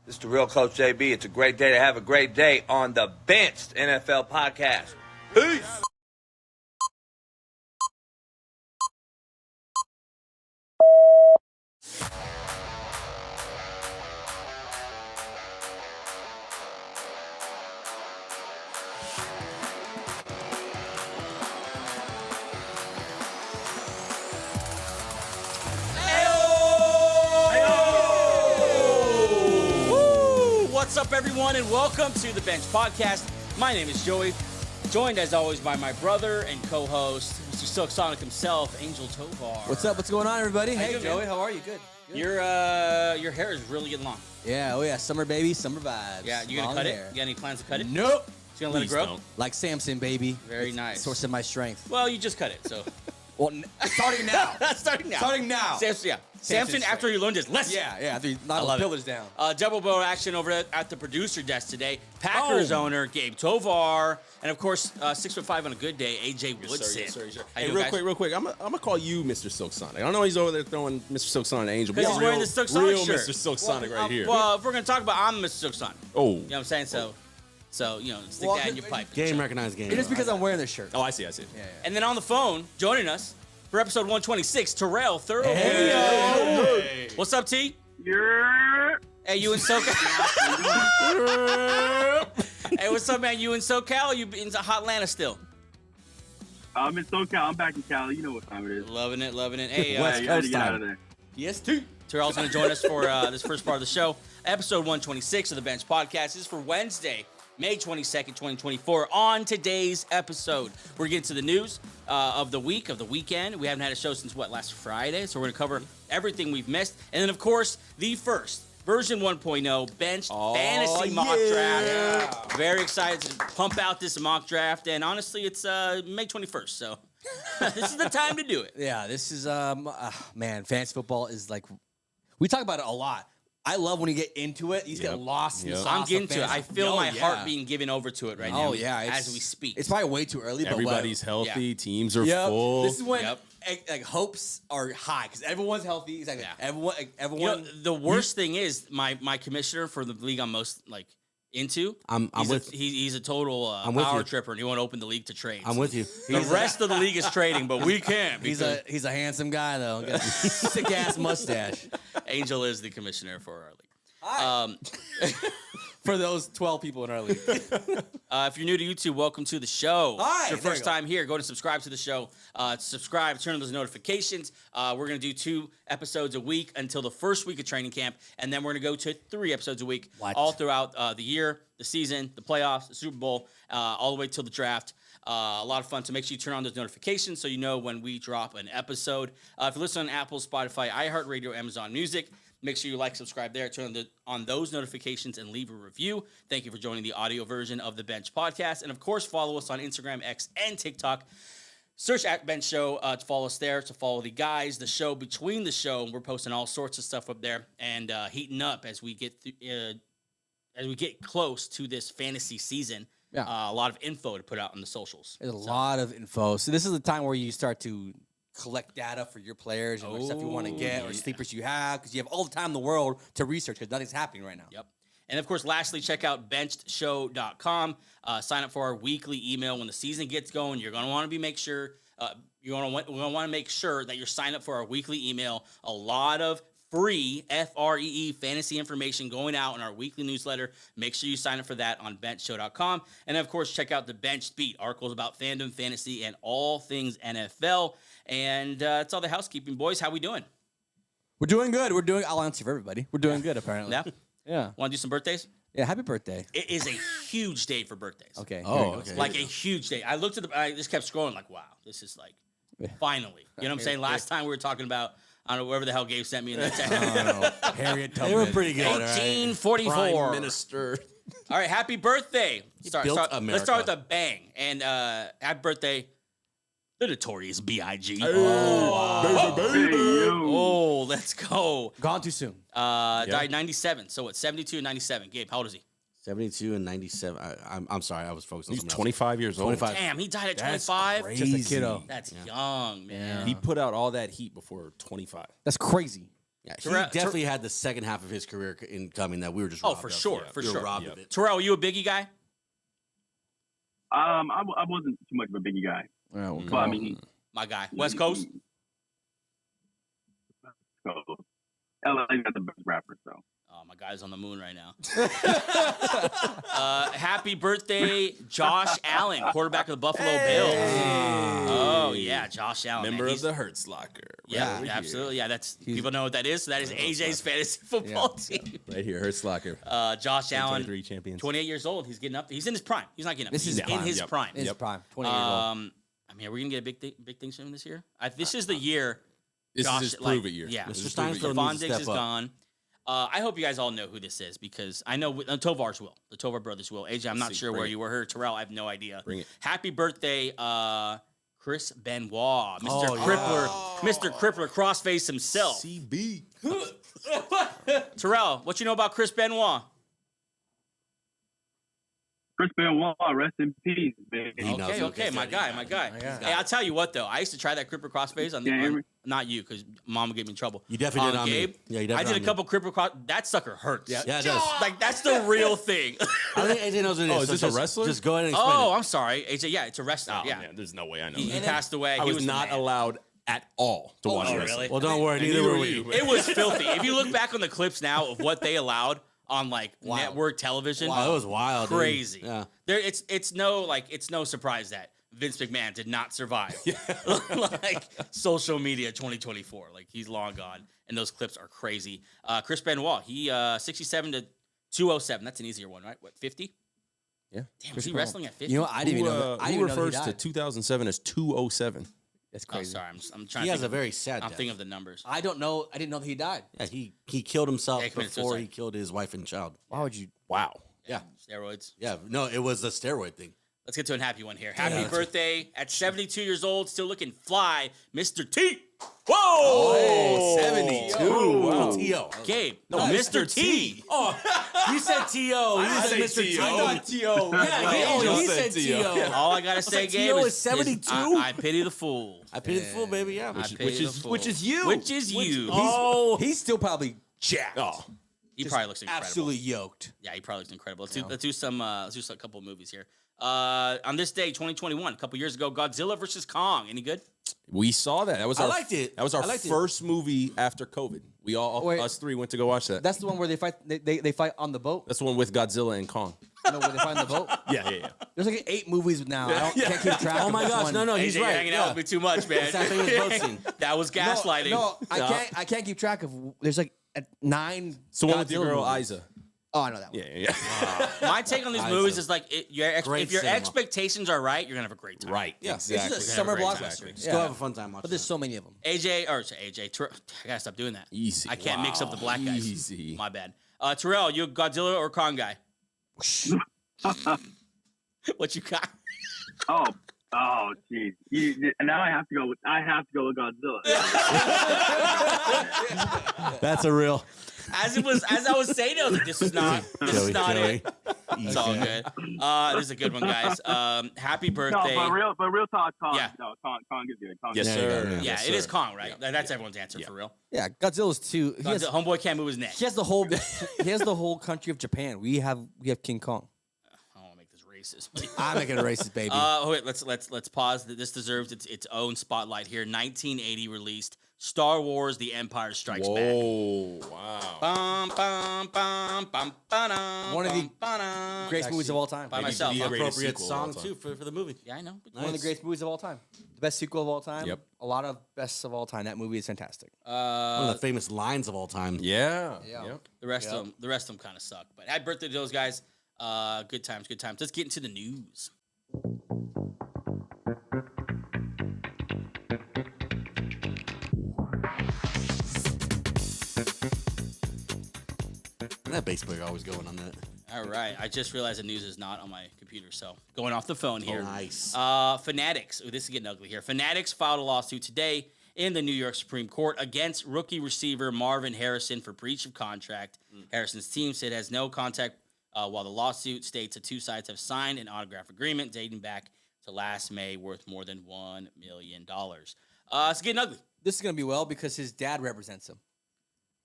This is the real Coach JB. It's a great day to have a great day on the Benched NFL podcast. Peace. What's up, everyone, and welcome to the Bench Podcast. My name is Joey, joined as always by my brother and co-host, Mr. Silk Sonic himself, Angel Tovar. What's up? What's going on, everybody? How you Hey, doing, Joey. man? How are you? Good. Your hair is really getting long. Yeah. Oh yeah. Summer baby. Summer vibes. Yeah, you gonna Long cut hair. it? You got any plans to cut it? Nope. Just gonna let it grow? Don't. Like Samson, baby. Very It's nice. Source of my strength. Well, you just cut it, so. Well, starting now. Starting now. Starting now. Samson, Samson's after he learned his lesson. Yeah. After you knock love the it. pillars down. Double bow action over at the producer desk today. Packers owner Gabe Tovar, and of course, 6'5" on a good day, AJ Woodson. Yes, sir. How Hey, you real guys? quick. I'm gonna call you Mr. Silk Sonic. I don't know he's over there throwing Mr. Silk Sonic Angel. Because he's wearing the Silk Sonic real shirt. Mr. Silk Sonic right here. Well, if we're gonna talk about, I'm Mr. Silk Sonic. Oh. You know what I'm saying? So you know, stick Well, that in your pipe. Game recognized game. It is because I'm wearing this shirt. Oh, I see. Yeah. And then on the phone, joining us for episode 126, Terrell Thoroughful. Hey. What's up, T? Yeah. Hey, you in SoCal? Hey, what's up, man? You in SoCal or you in Hotlanta still? I'm in SoCal. I'm back in Cali. You know what time it is. Loving it. Hey, West You gotta Coast get out time. of there. PS2. Terrell's going to join us for this first part of the show. Episode 126 of the Bench Podcast is for Wednesday, May 22nd, 2024. On today's episode, we're getting to the news of the week, of the weekend. We haven't had a show since, last Friday? So we're going to cover everything we've missed. And then, of course, the first version 1.0 Bench Fantasy Mock Draft. Yeah. Very excited to pump out this mock draft. And honestly, it's May 21st, so this is the time to do it. Yeah. This is man. Fantasy football is like we talk about it a lot. I love when you get into it. You just get lost in the Yep. sauce I'm getting of to it. I fantasy. feel Oh, my yeah. heart being given over to it right now. Oh yeah, as we speak. It's probably way too early. But Everybody's healthy. Yeah. Teams are Yep. full. This is when Yep. like hopes are high because everyone's healthy. Exactly. Yeah. Everyone. You know, the worst thing is my commissioner for the league I'm most into. I'm with He's a total with power you. tripper, and he won't open the league to trades. I'm with you. The rest of the league is trading, but we can't. He's Because a handsome guy though. Got a sick ass mustache. Angel is the commissioner for our league. Hi. For those 12 people in our league. If you're new to YouTube, welcome to the show. Hi, It's your there first you go. time here. Go to subscribe to the show. Subscribe, turn on those notifications. We're going to do 2 episodes a week until the first week of training camp, and then we're going to go to 3 episodes a week What? all throughout the year, the season, the playoffs, the Super Bowl, all the way till the draft. A lot of fun. So make sure you turn on those notifications so you know when we drop an episode. If you listen on Apple, Spotify, iHeartRadio, Amazon Music, make sure you like, subscribe there, turn on those notifications, and leave a review. Thank you for joining the audio version of the Bench Podcast. And, of course, follow us on Instagram, X, and TikTok. Search at Bench Show to follow us there, to follow the guys, the show, between the show. We're posting all sorts of stuff up there and heating up as we get close to this fantasy season. Yeah. A lot of info to put out on the socials. There's a lot of info. So this is the time where you start to collect data for your players and stuff you want to get or sleepers you have because you have all the time in the world to research because nothing's happening right now. Yep. And, of course, lastly, check out benchedshow.com. Sign up for our weekly email when the season gets going. You're going to want to make sure that you're signed up for our weekly email. A lot of free FREE fantasy information going out in our weekly newsletter. Make sure you sign up for that on benchshow.com. And, of course, check out the Bench Beat, articles about fandom, fantasy, and all things NFL. And that's all the housekeeping, boys. How we doing? We're doing good. I'll answer for everybody. We're doing good, apparently. Yeah? Yeah. Want to do some birthdays? Yeah. Happy birthday. It is a huge day for birthdays. Okay. Oh, here we go. okay. Like a huge day. I looked at I just kept scrolling like, wow, this is like, finally. You know what I'm saying? Last time we were talking about, I don't know, wherever the hell Gabe sent me in that text. Harriet They were Tubman. pretty good. all right. 1844. Prime Minister. All right, happy birthday. built Let's start America. with a bang. And happy birthday, the notorious B.I.G. Hey, yo. Oh, let's go. Gone too soon. Died 97. So what, 72 and 97. Gabe, how old is he? 72 and 97. I'm sorry, I was focused on He's something 25 years old. 25. Damn, he died at That's 25. crazy. Just a kiddo. That's young, man. He put out all that heat before 25. That's crazy. Yeah, he Terrell- definitely had the second half of his career in coming that we were just Oh, robbed for of. sure, Yeah, for we were sure. robbed of it. Terrell, you a Biggie guy? I wasn't too much of a Biggie guy, Oh, but I mean, My guy. West Coast? so LA got the best rapper, so. Oh, my guy's on the moon right now. Happy birthday, Josh Allen, quarterback of the Buffalo Bills. Oh, yeah, Josh Allen. member man. of the Hertz Locker. Yeah, Right here. absolutely. Yeah, that's people know what that is. So that is AJ's fantasy football team. Right here, Hertz Locker. Josh Allen, 23 champions. 28 years old. He's getting up. He's in his prime. He's not getting up. This He's is in prime. his Yep. prime. It's prime. 20 years old. I mean, are we gonna get a big thing soon this year? This is the year. This Josh, is his prove it year. Yeah, Mr. This is prove it year. Steinfeld Stephon needs to Diggs step is up. gone. I hope you guys all know who this is because I know Tovar's will. The Tovar brothers will. AJ, I'm not sure where bring it. you were here. Terrell, I have no idea. Bring it. Happy birthday, Chris Benoit, Mr. Oh, yeah. Crippler, Mr. Crippler, crossface himself. CB. Terrell, what you know about Chris Benoit? Chris Benoit, rest in peace, man. He knows Okay, who okay, gets my it. guy, my guy. My guy. Hey, I'll tell you what though, I used to try that Crippler crossface on the Yeah, on, not you because Mama gave me in trouble. You definitely did on me. Gabe. Yeah, you I definitely did a on me. couple Crippler cross. That sucker hurts. Yeah, it does. Like that's the real thing. I think AJ knows what it is. Oh, is so this a just- wrestler? Just go ahead and explain Oh, it. I'm sorry, AJ. Yeah, it's a wrestler. Oh, yeah, man, there's no way I know he that. passed away. I He was the not man. allowed at all to watch oh, wrestling. really? Well, don't worry. And Neither neither were were we. you. It was filthy. If you look back on the clips now of what they allowed on like network television, Wow, it was wild. dude. crazy. Yeah. There, it's no surprise that Vince McMahon did not survive like social media 2024. Like he's long gone, and those clips are crazy. Chris Benoit, he 67 to 207. That's an easier one, right? What 50? Yeah. Damn, was he wrestling at 50? You know, I didn't even know. I Who didn't even know refers that he to died. 2007 as 207? That's Oh, crazy. sorry, I'm trying. He to has think a of- very sad I'm death. thinking of the numbers. I don't know. I didn't know that he died. Yeah, he killed himself Yeah, he committed before suicide. he killed his wife and child. Why would you? Wow. Yeah. Steroids. Yeah, no, it was a steroid thing. Let's get to a happy one here. Happy birthday at 72 years old, still looking fly, Mr. T. Whoa! Hey, 72. Wow. T.O. Gabe, no, Mr. T. Oh, you said T.O. You said Mr. T.O. T.O. T.O. Yeah, he said said T.O. All I gotta say, like, Gabe, T.O. is is 72? I pity the fool. I pity the fool, baby, yeah. I pity the fool. which is you. Which is you. He's still probably jacked. Oh. He probably looks incredible. Absolutely yoked. Yeah, he probably looks incredible. Let's do some. Let's do a couple of movies here. On this day, 2021, a couple years ago, Godzilla versus Kong. Any good? We saw that. That was I our liked it. That was our I liked it. first movie after COVID. We all Wait. us three went to go watch that. That's the one where they fight. They fight on the boat. That's the one with Godzilla and Kong. No, where they fight on the boat. Yeah. There's like 8 movies now. I can't keep track. Oh of my which gosh, one. no, he's AJ, you're right. hanging yeah. out with me too much, man. Same thing with boat scene. That was gaslighting. No, I can't keep track of. There's like 9. So one with your Godzilla girl movies. Isa. Oh, I know that one. Yeah. My take on these movies is like, if Great your cinema. expectations are right, you're gonna have a great time. Right. Yeah. Exactly. This is a summer Great time. blockbuster. Just go have a fun time watching But there's so many of them. AJ, I gotta stop doing that. Easy. I can't mix up the black guys. Easy. My bad. Terrell, you a Godzilla or Kong guy? What you got? Oh, jeez. Now I have to go with Godzilla. That's a real. As I was saying, I was like, this is not Joey. it. It's all good. This is a good one, guys. Happy No, birthday. but real talk, Kong. Yeah. No, Kong is good. Kong Yes, is Yeah, good. sir. yeah, Yeah, Yes, it is sir. Kong, right? That's everyone's answer for real. Yeah, Godzilla's too. Homeboy can't move his neck. He has the whole. He has the whole country of Japan. We have King Kong. I don't want to make this racist. I'm making a racist baby. Wait, let's pause. This deserves its own spotlight here. 1980 released Star Wars: The Empire Strikes Back. Whoa. Wow. Bum, bum, bum, bum, ba-dum, One of the bum, ba-dum. Greatest movies of all time. By Maybe myself. the huh? greatest Appropriate sequel of all song, time. too, for the movie. Yeah, I know. One of the Nice. greatest movies of all time. The best sequel of all time. Yep. A lot of bests of all time. That movie is fantastic. One of the famous lines of all time. Yeah. Yeah. The rest of them kind of suck. But happy birthday to those guys. Good times, good times. Let's get into the news. And that bass player always going on that. All right. I just realized the news is not on my computer, so going off the phone here. Nice. Fanatics. Ooh, this is getting ugly here. Fanatics filed a lawsuit today in the New York Supreme Court against rookie receiver Marvin Harrison for breach of contract. Harrison's team said it has no contact, while the lawsuit states the two sides have signed an autograph agreement dating back to last May worth more than $1 million. It's getting ugly. This is gonna be well because his dad represents him.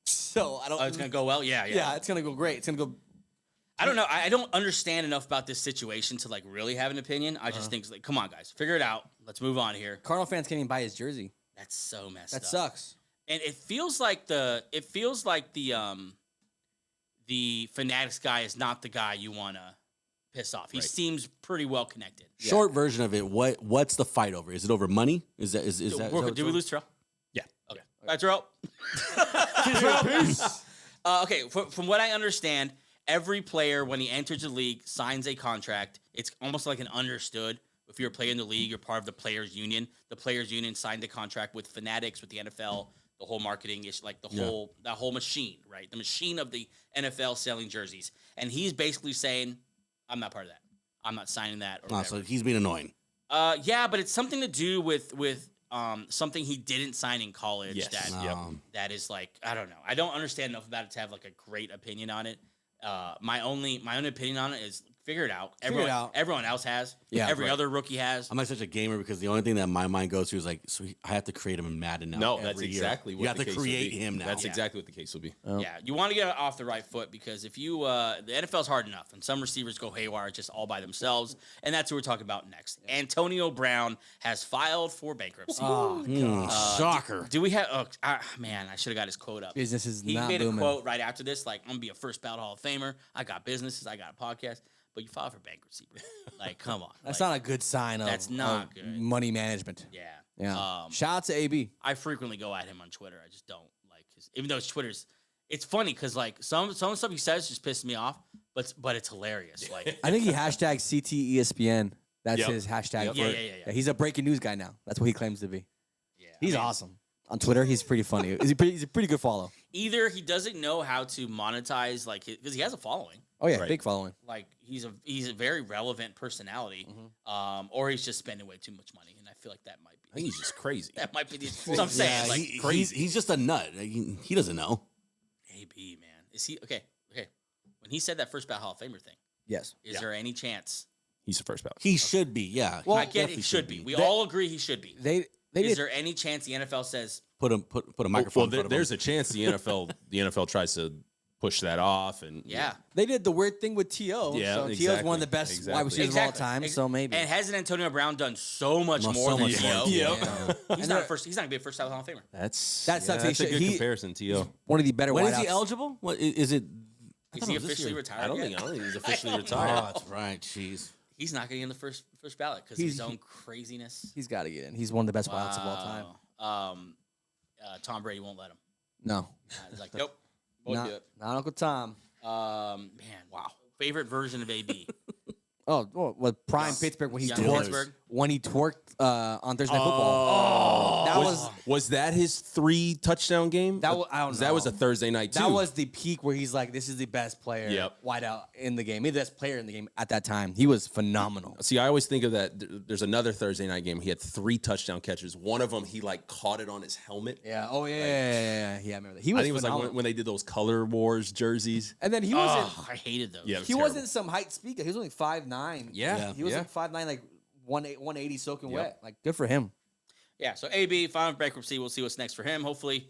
So I don't. Oh, it's gonna go well. Yeah, Yeah, it's gonna go great. It's gonna go. I don't know. I don't understand enough about this situation to like really have an opinion. I just think it's like, come on, guys, figure it out. Let's move on here. Cardinal fans can't even buy his jersey. That's so messed That up. sucks. And it feels like the Fanatics guy is not the guy you want to piss off. He seems pretty well connected. Short version of it. What's the fight over? Is it over money? Is that? Did we lose Terrell? Yeah. Okay. All right, Terrell. Okay. From what I understand, every player when he enters the league signs a contract. It's almost like an understood. If you're a player in the league, you're part of the players' union. The players' union signed a contract with Fanatics, with the NFL. The whole marketing is like that whole machine, right? The machine of the NFL selling jerseys. And he's basically saying, I'm not part of that. I'm not signing that. Or so he's being annoying. Yeah, but it's something to do with something he didn't sign in college. Yes. That is like, I don't know. I don't understand enough about it to have like a great opinion on it. My own opinion on it is figure it out. Everyone else has. Yeah, Every other rookie has. I'm not such a gamer because the only thing that my mind goes to is like, I have to create him in Madden now. No, every that's year. exactly what you have the to case will create be. him now. That's exactly what the case will be. Yeah, you want to get off the right foot because if you the NFL's hard enough and some receivers go haywire just all by themselves, and that's what we're talking about next. Antonio Brown has filed for bankruptcy. Shocker. Do we have? Man, I should have got his quote up. Business is He not made booming. a quote right after this, like, "I'm gonna be a first ballot Hall of Famer. I got businesses, I got a podcast, but you filed for bankruptcy, bro. Like, come on. That's like, not a good sign of That's not of good. money management. Yeah. Yeah. Shout out to AB. I frequently go at him on Twitter. I just don't like his, even though his Twitter's. It's funny because like some of the stuff he says just pisses me off, but it's hilarious. Like, I think he hashtag CTESPN. That's Yep. his hashtag. Yep. for it. Yeah. He's a breaking news guy now. That's what he claims to be. yeah, He's awesome. On Twitter, he's pretty funny. He's a pretty good follow. Either he doesn't know how to monetize like because he has a following. Oh yeah, Right. big following. Like he's a very relevant personality, or he's just spending way too much money, and I feel like that might I think he's just crazy. That might be the. That's what I'm saying. Like he's just a nut. He doesn't know. AB, man, is he okay? Okay, when he said that first ballot Hall of Famer thing, Yes. is there any chance? He's the first ballot. He should be. Yeah. Well, I get it. definitely He should be. We They- all agree he should be. They Is did. there any chance the NFL says Put a microphone. in front of there's him. a chance the NFL tries to push that off, and yeah? They did the weird thing with T.O. Yeah, so T.O.'s one of the exactly. best wide receivers of all time. Ex- So maybe. And hasn't Antonio Brown done so much Well, more so than much T.O.? more. Yeah. He's not first. He's not gonna be a first ballot Hall of Famer. that's That sucks. That's He a good should- comparison. To One of the better When wideouts. is he eligible? What is it? I Is thought he it was this officially year. retired? I don't yet? think he's officially I don't retired. know. Oh, that's right. Jeez. He's not getting in the first ballot because of his own craziness. He's got to get in. He's one of the best wideouts of all time. Wow. Tom Brady won't let him. No. He's like, nope, won't Not, do it. not Uncle Tom. Man, wow. Favorite version of AB. Oh, well, prime Pittsburgh when he Young twerked. Pittsburgh. When he twerked on Thursday Night Football. That Was that his 3 touchdown game? That was, I don't know. That was a Thursday night too. That was the peak where he's like, this is the best player Yep. wideout in the game. Maybe the best player in the game at that time. He was phenomenal. See, I always think of that. There's another Thursday night game. He had 3 touchdown catches. One of them, he like caught it on his helmet. Yeah. Oh, yeah. I remember that. He I was think it was phenomenal. like when they did those Color Wars jerseys. And then he wasn't Oh, I hated those. Yeah. he wasn't some height speaker. He was only 5'9". Yeah. He was Yeah. like 5'9", like 180 soaking Yep. wet. Like, good for him. Yeah, so AB, final bankruptcy. We'll see what's next for him. Hopefully,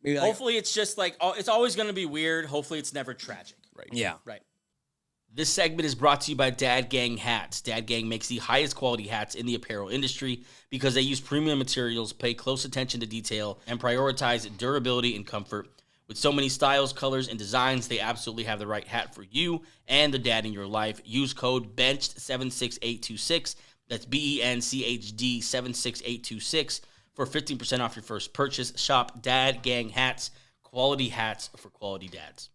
Maybe like, hopefully it's just like, it's always going to be weird. Hopefully it's never tragic. Right. yeah. Right. This segment is brought to you by Dad Gang Hats. Dad Gang makes the highest quality hats in the apparel industry because they use premium materials, pay close attention to detail, and prioritize durability and comfort. With so many styles, colors, and designs, they absolutely have the right hat for you and the dad in your life. Use code BENCHED76826. That's BENCHD 76826 for 15% off your first purchase. Shop Dad Gang Hats, quality hats for quality dads.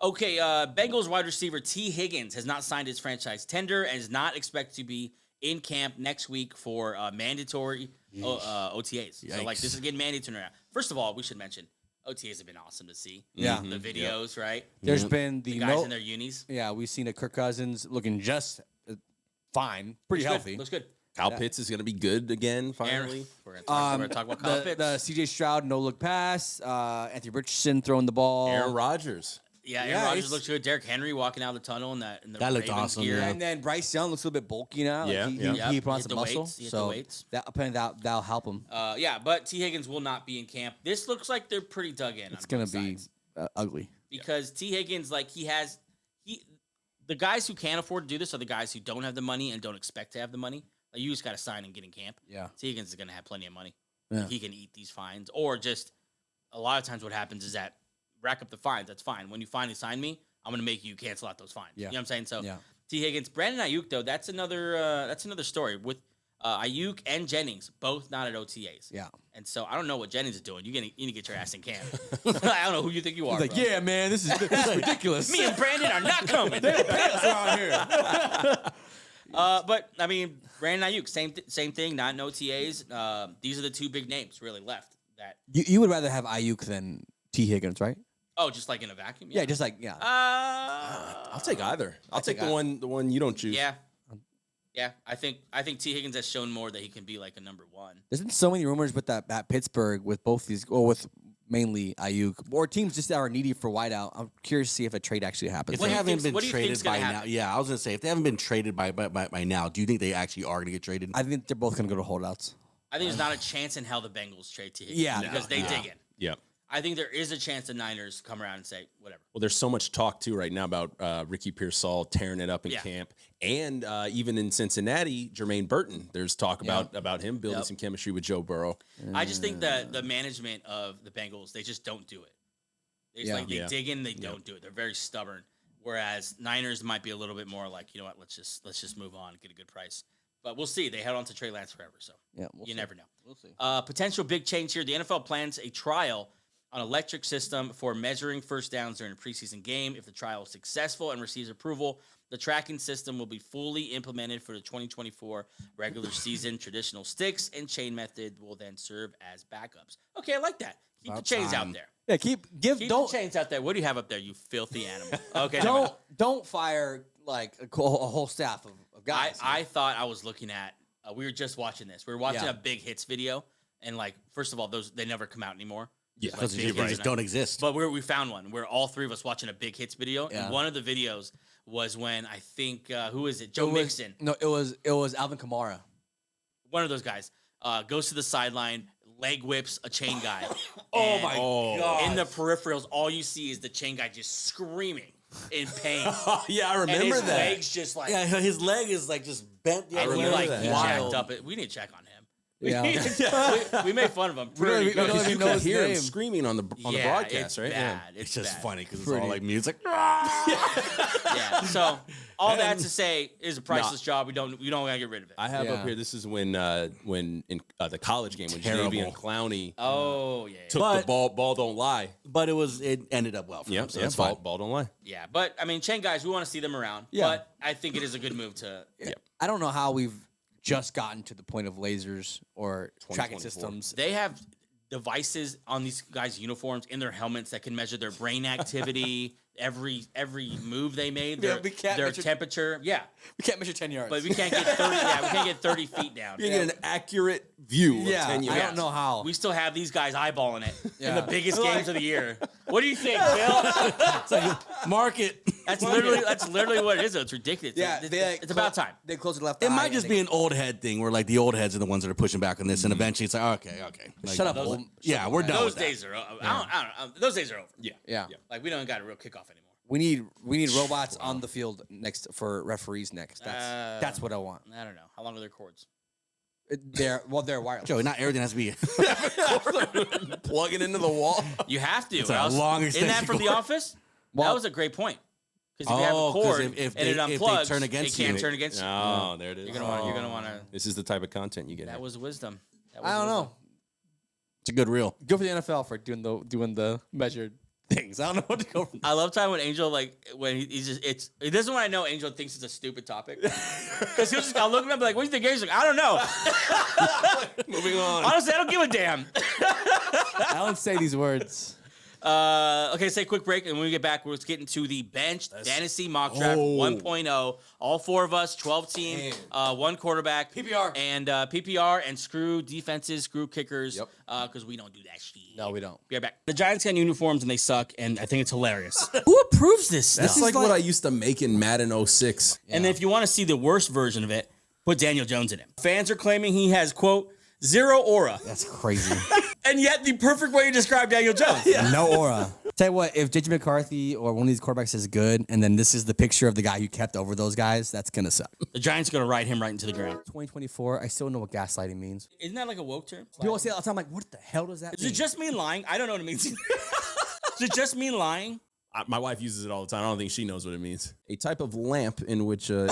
Okay, Bengals wide receiver T. Higgins has not signed his franchise tender and is not expected to be in camp next week for mandatory OTAs. So, like, this is getting mandatory now. First of all, we should mention OTAs have been awesome to see. Yeah. The videos, right? There's been the, The guys in their unis. Yeah, we've seen a Kirk Cousins looking just fine, pretty Looks healthy. Good. Looks good. Kyle Pitts is going to be good again finally. We're going to talk about Kyle Pitts. The CJ Stroud no look pass, Anthony Richardson throwing the ball. Aaron Rodgers. Yeah, Aaron Yeah, Rodgers it's- looks good. Derrick Henry walking out of the tunnel in the That looked Ravens awesome, gear. yeah. And then Bryce Young looks a little bit bulky now. Yeah, Like yeah. he put on Hit some the muscle. weights, hit the So weights. that'll help him. Yeah, but T. Higgins will not be in camp. This looks like they're pretty dug in. It's on gonna both be sides. ugly. Because T. Higgins, like the guys who can't afford to do this are the guys who don't have the money and don't expect to have the money. Like, you just got to sign and get in camp. Yeah. T. Higgins is going to have plenty of money. Yeah. He can eat these fines, or just a lot of times what happens is that rack up the fines. That's fine. When you finally sign me, I'm going to make you cancel out those fines. Yeah. You know what I'm saying? So Yeah. T. Higgins, Brandon Aiyuk, though, that's another story with Aiyuk and Jennings, both not at OTAs. Yeah. And so I don't know what Jennings is doing. You need to get your ass in camp. I don't know who you think you are. He's like, bro. yeah, man, this is ridiculous. Me and Brandon are not coming. They don't pay us around here. But I mean, Brandon Aiyuk, same thing, not in OTAs. These are the two big names really left. That You would rather have Aiyuk than T. Higgins, right? just like in a vacuum. Yeah, just like I'll take either. I'll take the one you don't choose. Yeah. I think T. Higgins has shown more that he can be like a number one. There's been so many rumors with that Pittsburgh with both these, or with mainly Aiyuk, or teams just that are needy for wideout. I'm curious to see if a trade actually happens. If they haven't been what do you traded think's gonna by now, happen? yeah, I was gonna say if they haven't been traded by now, do you think they actually are gonna get traded? I think they're both gonna go to holdouts. I think there's not a chance in hell the Bengals trade T. Higgins. Yeah. because they dig in. Yeah. I think there is a chance the Niners come around and say whatever. Well, there's so much talk too right now about Ricky Pearsall tearing it up in Yeah. camp, and even in Cincinnati, Jermaine Burton. There's talk about him building some chemistry with Joe Burrow. I just think that the management of the Bengals, they just don't do it. They just they dig in, they don't do it. They're very stubborn. Whereas Niners might be a little bit more like, you know what, let's just move on, get a good price. But we'll see. They held on to Trey Lance forever, so you never know. We'll see. Potential big change here. The NFL plans a trial on electric system for measuring first downs during a preseason game. If the trial is successful and receives approval, the tracking system will be fully implemented for the 2024 regular season. Traditional sticks and chain method will then serve as backups. Okay, I like that. Keep the chains out there. Yeah, keep the chains out there. What do you have up there, you filthy animal? Okay, don't fire like a whole staff of guys. I thought I was looking at. We were just watching this. We were watching Yeah. a big hits video, and like, first of all, they never come out anymore. Yeah, Because big they hits just don't exist. But we found one. We're all three of us watching a big hits video, Yeah. and one of the videos was when I think who is it? Joe It was- Mixon, No, it was Alvin Kamara. one of those guys, goes to the sideline, leg whips a chain guy. Oh and God! In the peripherals, all you see is the chain guy just screaming in pain. Yeah, I and remember his that. legs just like, Yeah, his leg is like just bent. Yeah, and he remember like that. jacked up. We need to check on him. Yeah. we made fun of him. We don't Pretty even good. know You know could his hear him name. screaming on the Yeah, broadcast, it's right? bad. It's just bad. funny because it's Pretty. all like music. Yeah. So all that to say is a priceless job. We don't gotta get rid of it. I have Yeah. up here. This is when in the college game when Terrible. Jadeveon Clowney Oh yeah. took the ball don't lie. But it ended up well for Yeah, him, so yeah, that's fine. ball don't lie. Yeah, but I mean, chain guys, we want to see them around. Yeah. But I think it is a good move to. I don't know how we've just gotten to the point of lasers or tracking 2024. systems. They have devices on these guys' uniforms in their helmets that can measure their brain activity, every move they made, Yeah, their, we can't their measure- temperature. Yeah, We can't measure 10 yards. but we can't get 30. Yeah, we can't get 30 feet down. You get an accurate view Yeah, of 10 I yards. don't know how. We still have these guys eyeballing it in Yeah. the biggest games of the year. What do you think, Bill? It's like market. That's literally what it is. Though. It's ridiculous. Yeah, it's about time. They close the left It eye might and just they- be an old head thing where like the old heads are the ones that are pushing back on this, and eventually it's like okay. Like, Shut up, those- old. Yeah, we're done. Those with that. days are. I don't know. Those days are over. Yeah. Yeah. Like we don't got a real kickoff anymore. We need robots on the field next for referees next. That's what I want. I don't know. How long are their cords? They're wireless. Joey, not everything has to be. Plugging into the wall. You have to. a long Isn't that extension from The cord. Office? Well- that was a great point. Because if you have a 'cause cord if and it they unplugs, turn against it can't you. turn against you. Oh, there it is. You're gonna want to. This is the type of content you get. That was wisdom. That was I don't wisdom. know. It's a good reel. Go for the NFL for doing the measured things. I don't know what to go from. I love time when Angel when he's just this is when I know Angel thinks it's a stupid topic because I'll look at him and be like, "What do you think?" He's like, "I don't know." Moving on. Honestly, I don't give a damn. I don't say these words. Okay, say a quick break, and when we get back, we're getting to the bench fantasy mock draft 1.0. All four of us, 12 team, one quarterback, PPR. and PPR, and screw defenses, screw kickers, because we don't do that shit. No, we don't. Be right back. The Giants got uniforms and they suck, and I think it's hilarious. Who approves this stuff? This is like what I used to make in Madden 06. And if you want to see the worst version of it, put Daniel Jones in it. Fans are claiming he has, quote, zero aura. That's crazy. And yet the perfect way to describe Daniel Jones. No aura. Tell you what, if JJ McCarthy or one of these quarterbacks is good, and then this is the picture of the guy you kept over those guys, that's gonna suck. The Giants are going to ride him right into the ground. 2024, I still don't know what gaslighting means. Isn't that like a woke term? People say it all the time, like, what the hell does that Does mean? it just mean lying? I don't know what it means. Does it just mean lying? My wife uses it all the time. I don't think she knows what it means. A type of lamp in which... Nailed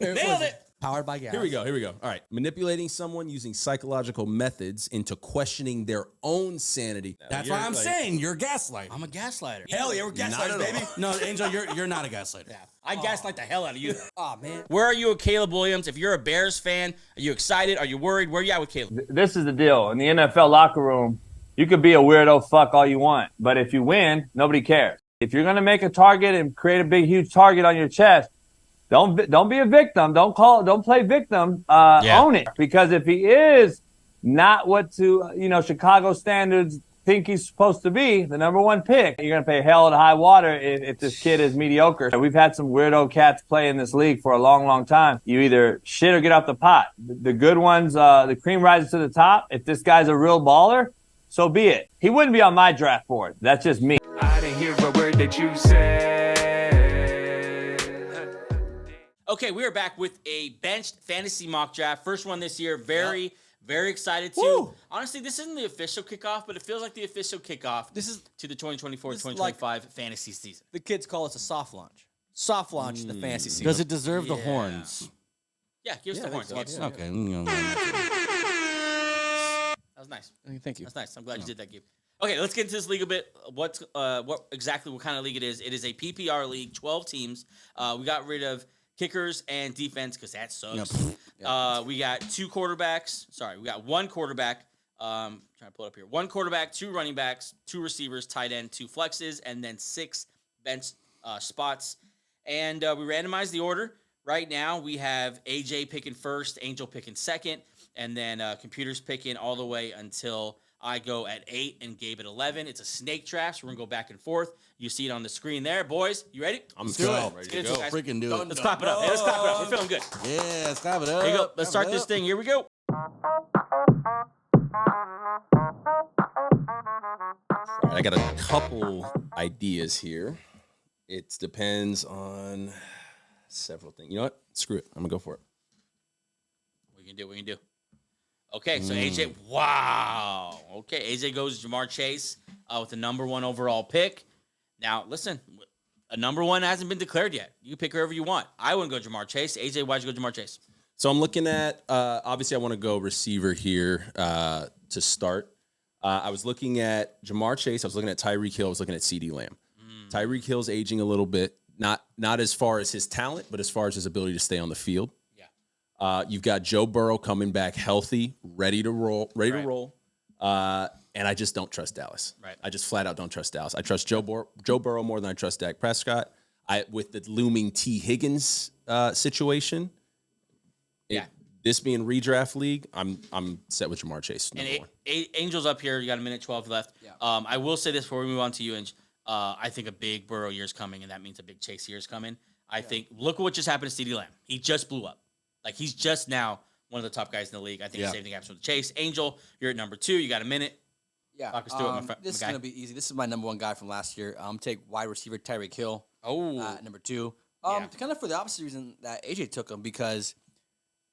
it. Powered by gas. Here we go. All right. Manipulating someone using psychological methods into questioning their own sanity. That's why I'm saying you're gaslighting. I'm a gaslighter. Hell yeah, we're Not gaslighters, at baby. all. No, Angel, you're not a gaslighter. Yeah. I gaslight the hell out of you. Oh, man. Where are you with Caleb Williams? If you're a Bears fan, are you excited? Are you worried? Where are you at with Caleb? This is the deal. In the NFL locker room, you could be a weirdo fuck all you want, but if you win, nobody cares. If you're going to make a target and create a big, huge target on your chest, don't be a victim. Don't play victim. Own it. Because if he is not what Chicago standards think he's supposed to be, the number one pick, you're going to pay hell to high water if this kid is mediocre. We've had some weirdo cats play in this league for a long, long time. You either shit or get off the pot. The good ones, the cream rises to the top. If this guy's a real baller, so be it. He wouldn't be on my draft board. That's just me. I didn't hear a word that you said. Okay, we are back with a benched fantasy mock draft. First one this year. Very excited to. Honestly, this isn't the official kickoff, but it feels like the official kickoff. This is to the 2024-2025 fantasy season. The kids call us a soft launch. Soft launch the fantasy season. Does it deserve the Yeah. horns? Yeah, give us the horns. Gabe. Okay. That was nice. Thank you. That's nice. I'm glad you did that, Gabe. Okay, let's get into this league a bit. What kind of league it is? It is a PPR league, 12 teams. We got rid of kickers and defense because that sucks. We got two quarterbacks. Sorry, we got one quarterback. Trying to pull it up here. One quarterback, two running backs, two receivers, tight end, two flexes, and then 6 bench spots. And we randomized the order. Right now, we have AJ picking first, Angel picking second, and then computers picking all the way until I go at 8 and Gabe at 11. It's a snake draft, so we're going to go back and forth. You see it on the screen there. Boys, you ready? I'm do it. ready get to into go. it, guys. Freaking do it. Let's clap it up. Hey, let's clap it up. We're feeling good. Yeah, let's clap it up. Here you go. Let's start this thing. Here we go. I got a couple ideas here. It depends on several things. You know what? Screw it. I'm going to go for it. We can do. Okay, so AJ, wow. Okay, AJ goes Jamar Chase with the number 1 overall pick. Now, listen, a number 1 hasn't been declared yet. You can pick whoever you want. I wouldn't go Jamar Chase. AJ, why'd you go Jamar Chase? So I'm looking at, obviously I want to go receiver here to start. I was looking at Jamar Chase. I was looking at Tyreek Hill. I was looking at CeeDee Lamb. Tyreek Hill's aging a little bit, not as far as his talent, but as far as his ability to stay on the field. You've got Joe Burrow coming back healthy, ready to roll. And I just don't trust Dallas. Right. I just flat out don't trust Dallas. I trust Joe Burrow more than I trust Dak Prescott. With the looming T. Higgins situation. Yeah. This being redraft league, I'm set with Jamar Chase. And Number 1. Angel's up here. You got a minute 12 left. Yeah. I will say this before we move on to you, Ange. I think a big Burrow year is coming, and that means a big Chase year is coming. I think, look at what just happened to CeeDee Lamb. He just blew up. Like, he's just now one of the top guys in the league. I think the same thing happens with Chase. Angel, you're at number 2. You got a minute. Yeah. Talk us through it, This is going to be easy. This is my number 1 guy from last year. Take wide receiver Tyreek Hill. Number 2. Kind of for the opposite reason that AJ took him, because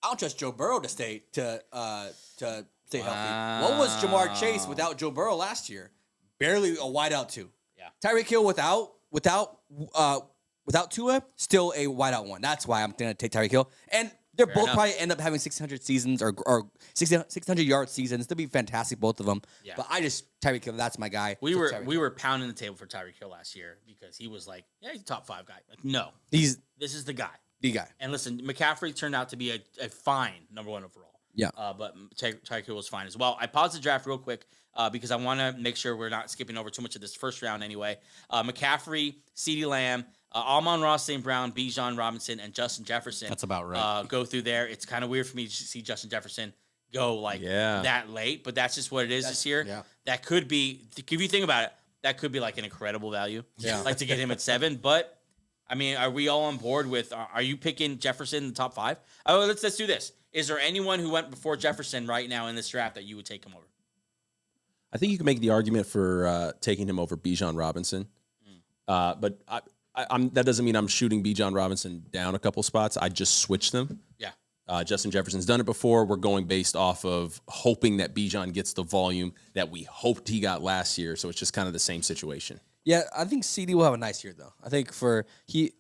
I don't trust Joe Burrow to stay healthy. What was Jamar Chase without Joe Burrow last year? Barely a wideout 2. Yeah. Tyreek Hill without Tua, still a wideout 1. That's why I'm going to take Tyreek Hill. And they're both enough. probably end up having 600 seasons or 600-yard seasons. They'll be fantastic, both of them. Yeah. But Tyreek Hill, that's my guy. We Took Tyreek were Hill. pounding the table for Tyreek Hill last year because he was like, yeah, he's a top 5 guy. Like, no, He's this is the guy. the guy. And listen, McCaffrey turned out to be a fine number 1 overall. Yeah. But Tyreek Hill was fine as well. I paused the draft real quick because I want to make sure we're not skipping over too much of this first round anyway. McCaffrey, CeeDee Lamb, Amon-Ra St. Brown, Bijan Robinson, and Justin Jefferson. That's about right. Go through there. It's kind of weird for me to see Justin Jefferson go that late, but that's just what it is this year. Yeah. That could be, if you think about it, that could be like an incredible value. Yeah. Like to get him at 7. But, I mean, are we all on board with, are you picking Jefferson in the top 5? Oh, let's do this. Is there anyone who went before Jefferson right now in this draft that you would take him over? I think you can make the argument for taking him over Bijan Robinson. But that doesn't mean I'm shooting Bijan Robinson down a couple spots. I just switched them. Yeah. Justin Jefferson's done it before. We're going based off of hoping that Bijan gets the volume that we hoped he got last year. So it's just kind of the same situation. Yeah, I think CD will have a nice year though. I think he's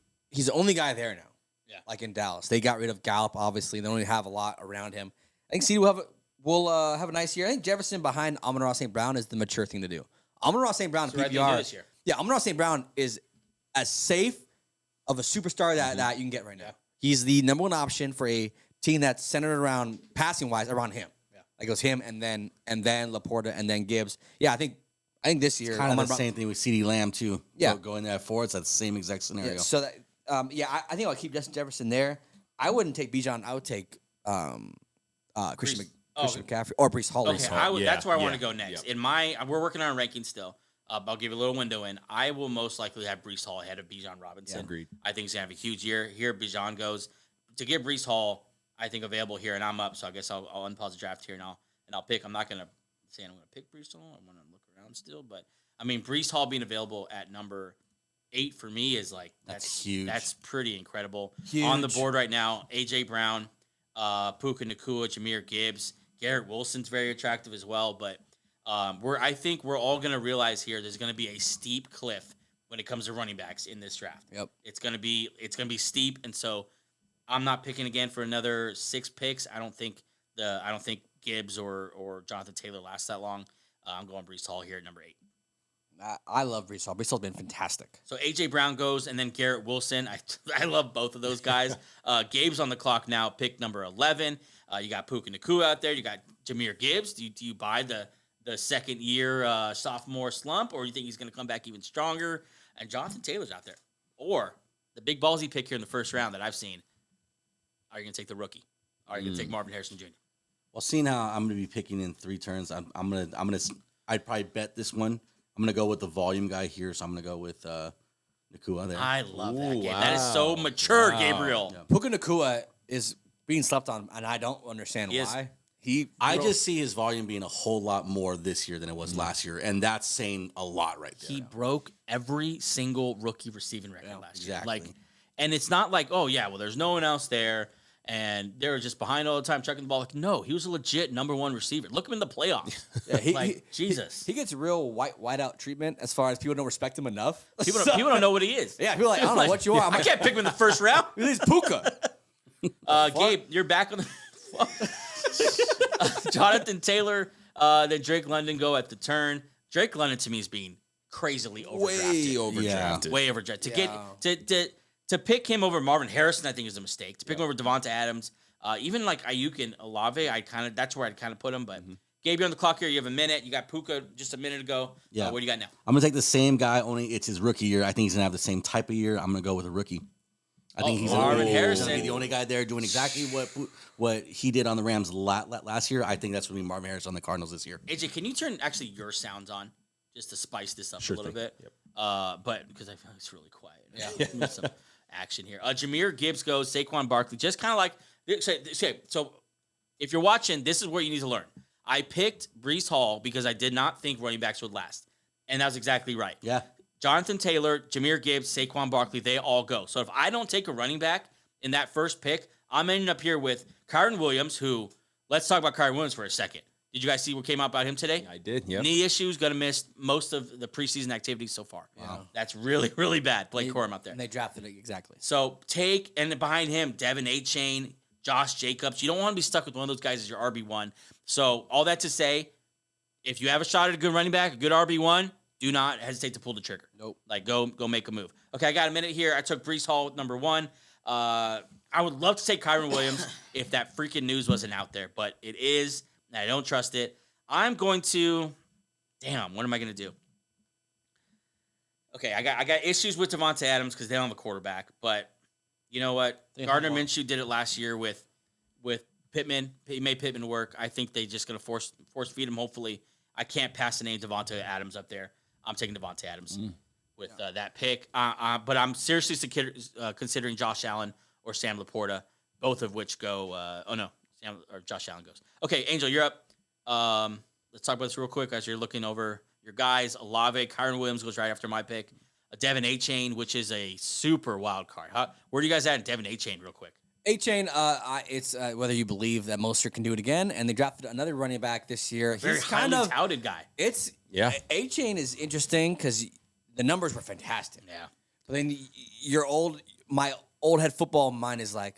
the only guy there now. Yeah. Like in Dallas, they got rid of Gallup. Obviously, they don't really have a lot around him. I think CD will have a nice year. I think Jefferson behind Amon-Ra St. Brown is the mature thing to do. Amon-Ra St. Brown So PPR this year. Yeah, Amon-Ra St. Brown is as safe of a superstar that you can get right now. He's the number one option for a team that's centered around passing wise around him. Yeah, like it goes him and then Laporta and then Gibbs. Yeah, I think this year Kind of the same thing with CeeDee Lamb too. Yeah. Going there forward, it's that same exact scenario. Yeah, so that I think I'll keep Justin Jefferson there. I wouldn't take Bijan. I would take Christian McCaffrey or Breece Hall. Okay, that's where I want to go next. We're working on a ranking still. I'll give you a little window in. I will most likely have Breece Hall ahead of Bijan Robinson. Yeah, agreed. I think he's going to have a huge year. Here, Bijan goes. To get Breece Hall, I think, available here, and I'm up, so I guess I'll unpause the draft here, and I'll pick. I'm not going to say I'm going to pick Breece Hall. I'm going to look around still. But, I mean, Breece Hall being available at number 8 for me is like – that's huge. That's pretty incredible. Huge. On the board right now, A.J. Brown, Puka Nacua, Jahmyr Gibbs. Garrett Wilson's very attractive as well, but I think we're all going to realize here there's going to be a steep cliff when it comes to running backs in this draft. Yep. It's going to be steep, and so I'm not picking again for another 6 picks. I don't think Gibbs or Jonathan Taylor lasts that long. I'm going Breece Hall here at number 8. I love Breece Hall. Breece Hall's been fantastic. So A.J. Brown goes, and then Garrett Wilson. I love both of those guys. Gabe's on the clock now, pick number 11. You got Puka Nacua out there. You got Jahmyr Gibbs. Do you buy the second year sophomore slump, or do you think he's going to come back even stronger? And Jonathan Taylor's out there. Or the big ballsy pick here in the first round that I've seen. Are you going to take the rookie? Are you going to take Marvin Harrison Jr.? Well, seeing how I'm going to be picking in 3 turns, I'd probably bet this one. I'm going to go with the volume guy here, so I'm going to go with Nacua there. I love that game. Wow. That is so mature, Gabriel. Yeah. Puka Nacua is being slept on, and I don't understand why. I just see his volume being a whole lot more this year than it was last year, and that's saying a lot right there. He broke every single rookie receiving record last year. Exactly. And it's not like, oh, yeah, well, there's no one else there, and they were just behind all the time, chucking the ball. Like, no, he was a legit number 1 receiver. Look him in the playoffs. Jesus. He gets real whiteout treatment as far as people don't respect him enough. People don't know what he is. Yeah, people are like, I don't know what you are. I can't pick him in the first round. He's Puka. Gabe, you're back on the Jonathan Taylor, then Drake London go at the turn. Drake London to me is being crazily overdrafted. Way overdrafted. To pick him over Marvin Harrison, I think is a mistake. To pick him over Devonta Adams, even like Aiyuk and Olave, that's where I'd kind of put him. But Gabe, you're on the clock here. You have a minute. You got Puka just a minute ago. Yeah. What do you got now? I'm gonna take the same guy, only it's his rookie year. I think he's gonna have the same type of year. I'm gonna go with a rookie. I think he's Marvin gonna Harrison, be the only guy there doing exactly what he did on the Rams last year. I think that's gonna be Marvin Harrison on the Cardinals this year. AJ, can you turn actually your sounds on just to spice this up a little bit? Yep. But because I feel like it's really quiet. Yeah. Some action here. Jahmyr Gibbs goes, Saquon Barkley, just kind of like so if you're watching, this is where you need to learn. I picked Breece Hall because I did not think running backs would last. And that was exactly right. Yeah. Jonathan Taylor, Jahmyr Gibbs, Saquon Barkley, they all go. So if I don't take a running back in that first pick, I'm ending up here with Kyren Williams, who, let's talk about Kyren Williams for a second. Did you guys see what came out about him today? I did, yeah. Knee issues, going to miss most of the preseason activities so far. Wow. That's really, really bad. Blake Corum out there. And they drafted it, exactly. So and behind him, Devin A-Chain, Josh Jacobs. You don't want to be stuck with one of those guys as your RB1. So all that to say, if you have a shot at a good running back, a good RB1, do not hesitate to pull the trigger. Nope. Like, go make a move. Okay, I got a minute here. I took Breece Hall number 1. I would love to take Kyren Williams if that freaking news wasn't out there, but it is, and I don't trust it. I'm going to, what am I going to do? Okay, I got issues with Devonta Adams because they don't have a quarterback, but you know what? Gardner Minshew did it last year with Pittman. He made Pittman work. I think they're just going to force feed him, hopefully. I can't pass the name Devonta Adams up there. I'm taking Devonta Adams with that pick. But I'm seriously considering Josh Allen or Sam Laporta, both of which go Josh Allen goes. Okay, Angel, you're up. Let's talk about this real quick as you're looking over your guys. Olave, Kyron Williams goes right after my pick. Devin A-Chain, which is a super wild card. Where do you guys at in Devin A-Chain real quick? A-Chain, it's whether you believe that Mostert can do it again, and they drafted another running back this year. Very highly touted guy. A-Chain is interesting because the numbers were fantastic. Yeah. But then my old head football mind is like,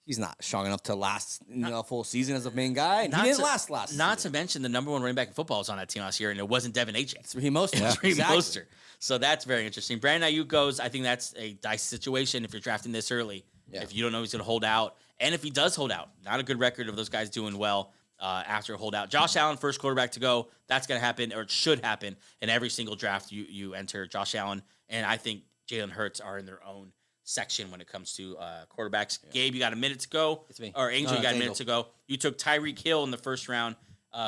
he's not strong enough to last a full season as a main guy. And he didn't last season. Not to mention the number one running back in football was on that team last year, and it wasn't Devin A-Chain. It's Raheem Mostert. Raheem Mostert. So that's very interesting. Brandon Aiyuk goes. I think that's a dicey situation if you're drafting this early. Yeah. If you don't know he's going to hold out. And if he does hold out, not a good record of those guys doing well after a holdout. Josh Allen, first quarterback to go. That's going to happen, or it should happen, in every single draft you enter. Josh Allen and I think Jalen Hurts are in their own section when it comes to quarterbacks. Yeah. Gabe, you got a minute to go. It's me. Or Angel, you got a minute to go. You took Tyreek Hill in the first round.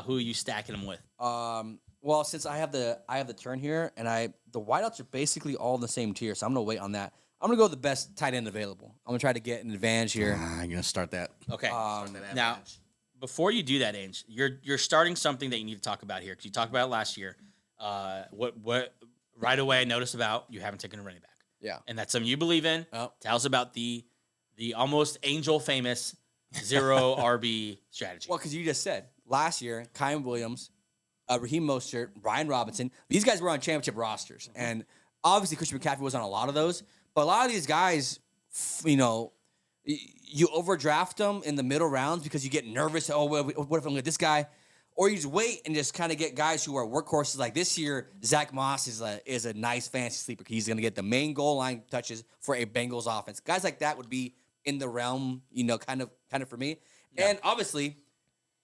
Who are you stacking him with? Well, since I have the turn here, and the wideouts are basically all in the same tier, so I'm gonna wait on that. I'm gonna go with the best tight end available. I'm gonna try to get an advantage here. I'm gonna start that. Okay. Now, before you do that, Ange, you're starting something that you need to talk about here because you talked about it last year. What right away I noticed about you haven't taken a running back. Yeah. And that's something you believe in. Oh. Tell us about the almost Angel famous 0 RB strategy. Well, because you just said last year, Kyron Williams, Raheem Mostert, Brian Robinson, these guys were on championship rosters. Mm-hmm. And obviously Christian McCaffrey was on a lot of those. But a lot of these guys, you overdraft them in the middle rounds because you get nervous. Oh, what if I'm going to get this guy? Or you just wait and just kind of get guys who are workhorses. Like this year, Zach Moss is a nice fantasy sleeper. He's going to get the main goal line touches for a Bengals offense. Guys like that would be in the realm, kind of for me. Yeah. And obviously,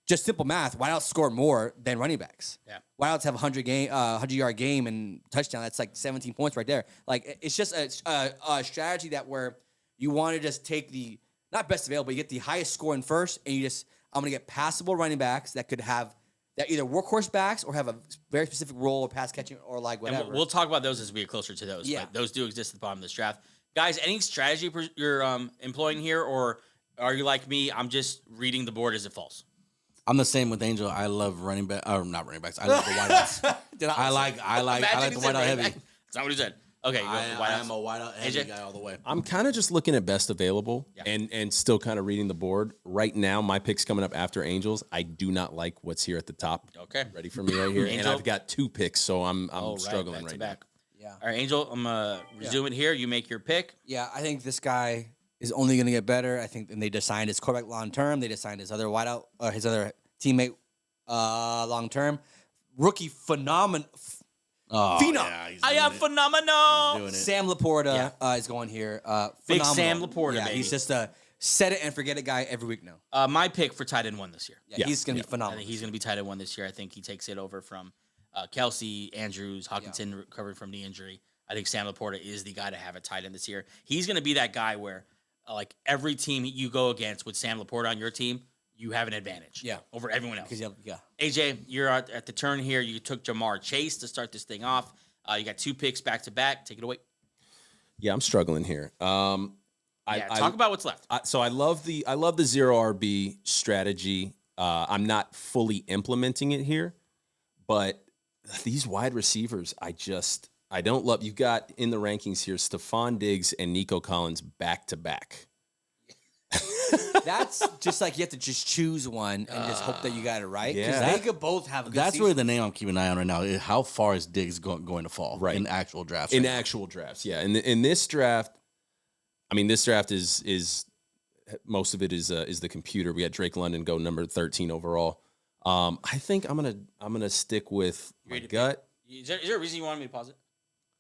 just simple math, wideouts score more than running backs. Yeah. Wideouts have 100-yard game and touchdown. That's like 17 points right there. Like it's just a strategy that where you want to just take the not best available, you get the highest scoring first, and I'm going to get passable running backs that could have that either workhorse backs or have a very specific role or pass catching or like whatever. And we'll talk about those as we get closer to those. Yeah. But those do exist at the bottom of this draft. Guys, any strategy you're employing here, or are you like me? I'm just reading the board as it falls. I'm the same with Angel. I love running back, or not running backs. I love the wideouts. I like the wideout heavy. That's not what he said. Okay, I am a wideout heavy guy all the way. I'm kind of just looking at best available and still kind of reading the board. Right now, my pick's coming up after Angels. I do not like what's here at the top. Okay. Ready for me right here. And I've got 2 picks, so I'm struggling right now. Yeah. All right, Angel, I'm going to resume it here. You make your pick. Yeah, I think this guy is only going to get better. I think they just signed his quarterback long term. They just signed his other wideout, his other teammate long term. Rookie phenom. Yeah, I am phenomenal. Sam Laporta is going here. Big Sam Laporta, baby. He's just a set it and forget it guy every week now. My pick for tight end 1 this year. Yeah, he's going to be phenomenal. I think he's going to be tight end 1 this year. I think he takes it over from Kelsey, Andrews, Hawkinson recovered from knee injury. I think Sam Laporta is the guy to have at tight end this year. He's going to be that guy where like every team you go against with Sam Laporta on your team, you have an advantage over everyone else. AJ, you're at the turn here. You took Jamar Chase to start this thing off. You got 2 picks back to back. Take it away. Yeah, I'm struggling here. Talk about what's left. So I love the 0 RB strategy. I'm not fully implementing it here, but these wide receivers, I don't love. You've got in the rankings here Stephon Diggs and Nico Collins back to back. That's just like you have to just choose one and just hope that you got it right. Because they could both have a good That's season. really the name I'm keeping an eye on right now. How far is Diggs going to fall in actual drafts? In actual drafts, yeah. In this draft, I mean, this draft is most of it is the computer. We got Drake London go number 13 overall. I think I'm gonna stick with my gut. Is there a reason you wanted me to pause it?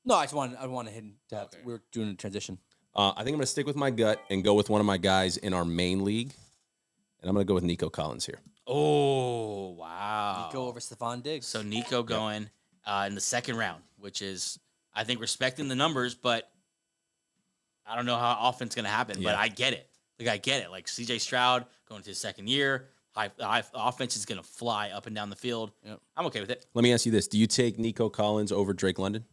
No, I want to hit that. Okay. We're doing a transition. I think I'm going to stick with my gut and go with one of my guys in our main league. And I'm going to go with Nico Collins here. Oh, wow. Nico over Stephon Diggs. So Nico going in the second round, which is, I think, respecting the numbers, but I don't know how often it's going to happen. Yeah. But I get it. Like CJ Stroud going to his second year. The offense is going to fly up and down the field. Yep. I'm okay with it. Let me ask you this. Do you take Nico Collins over Drake London?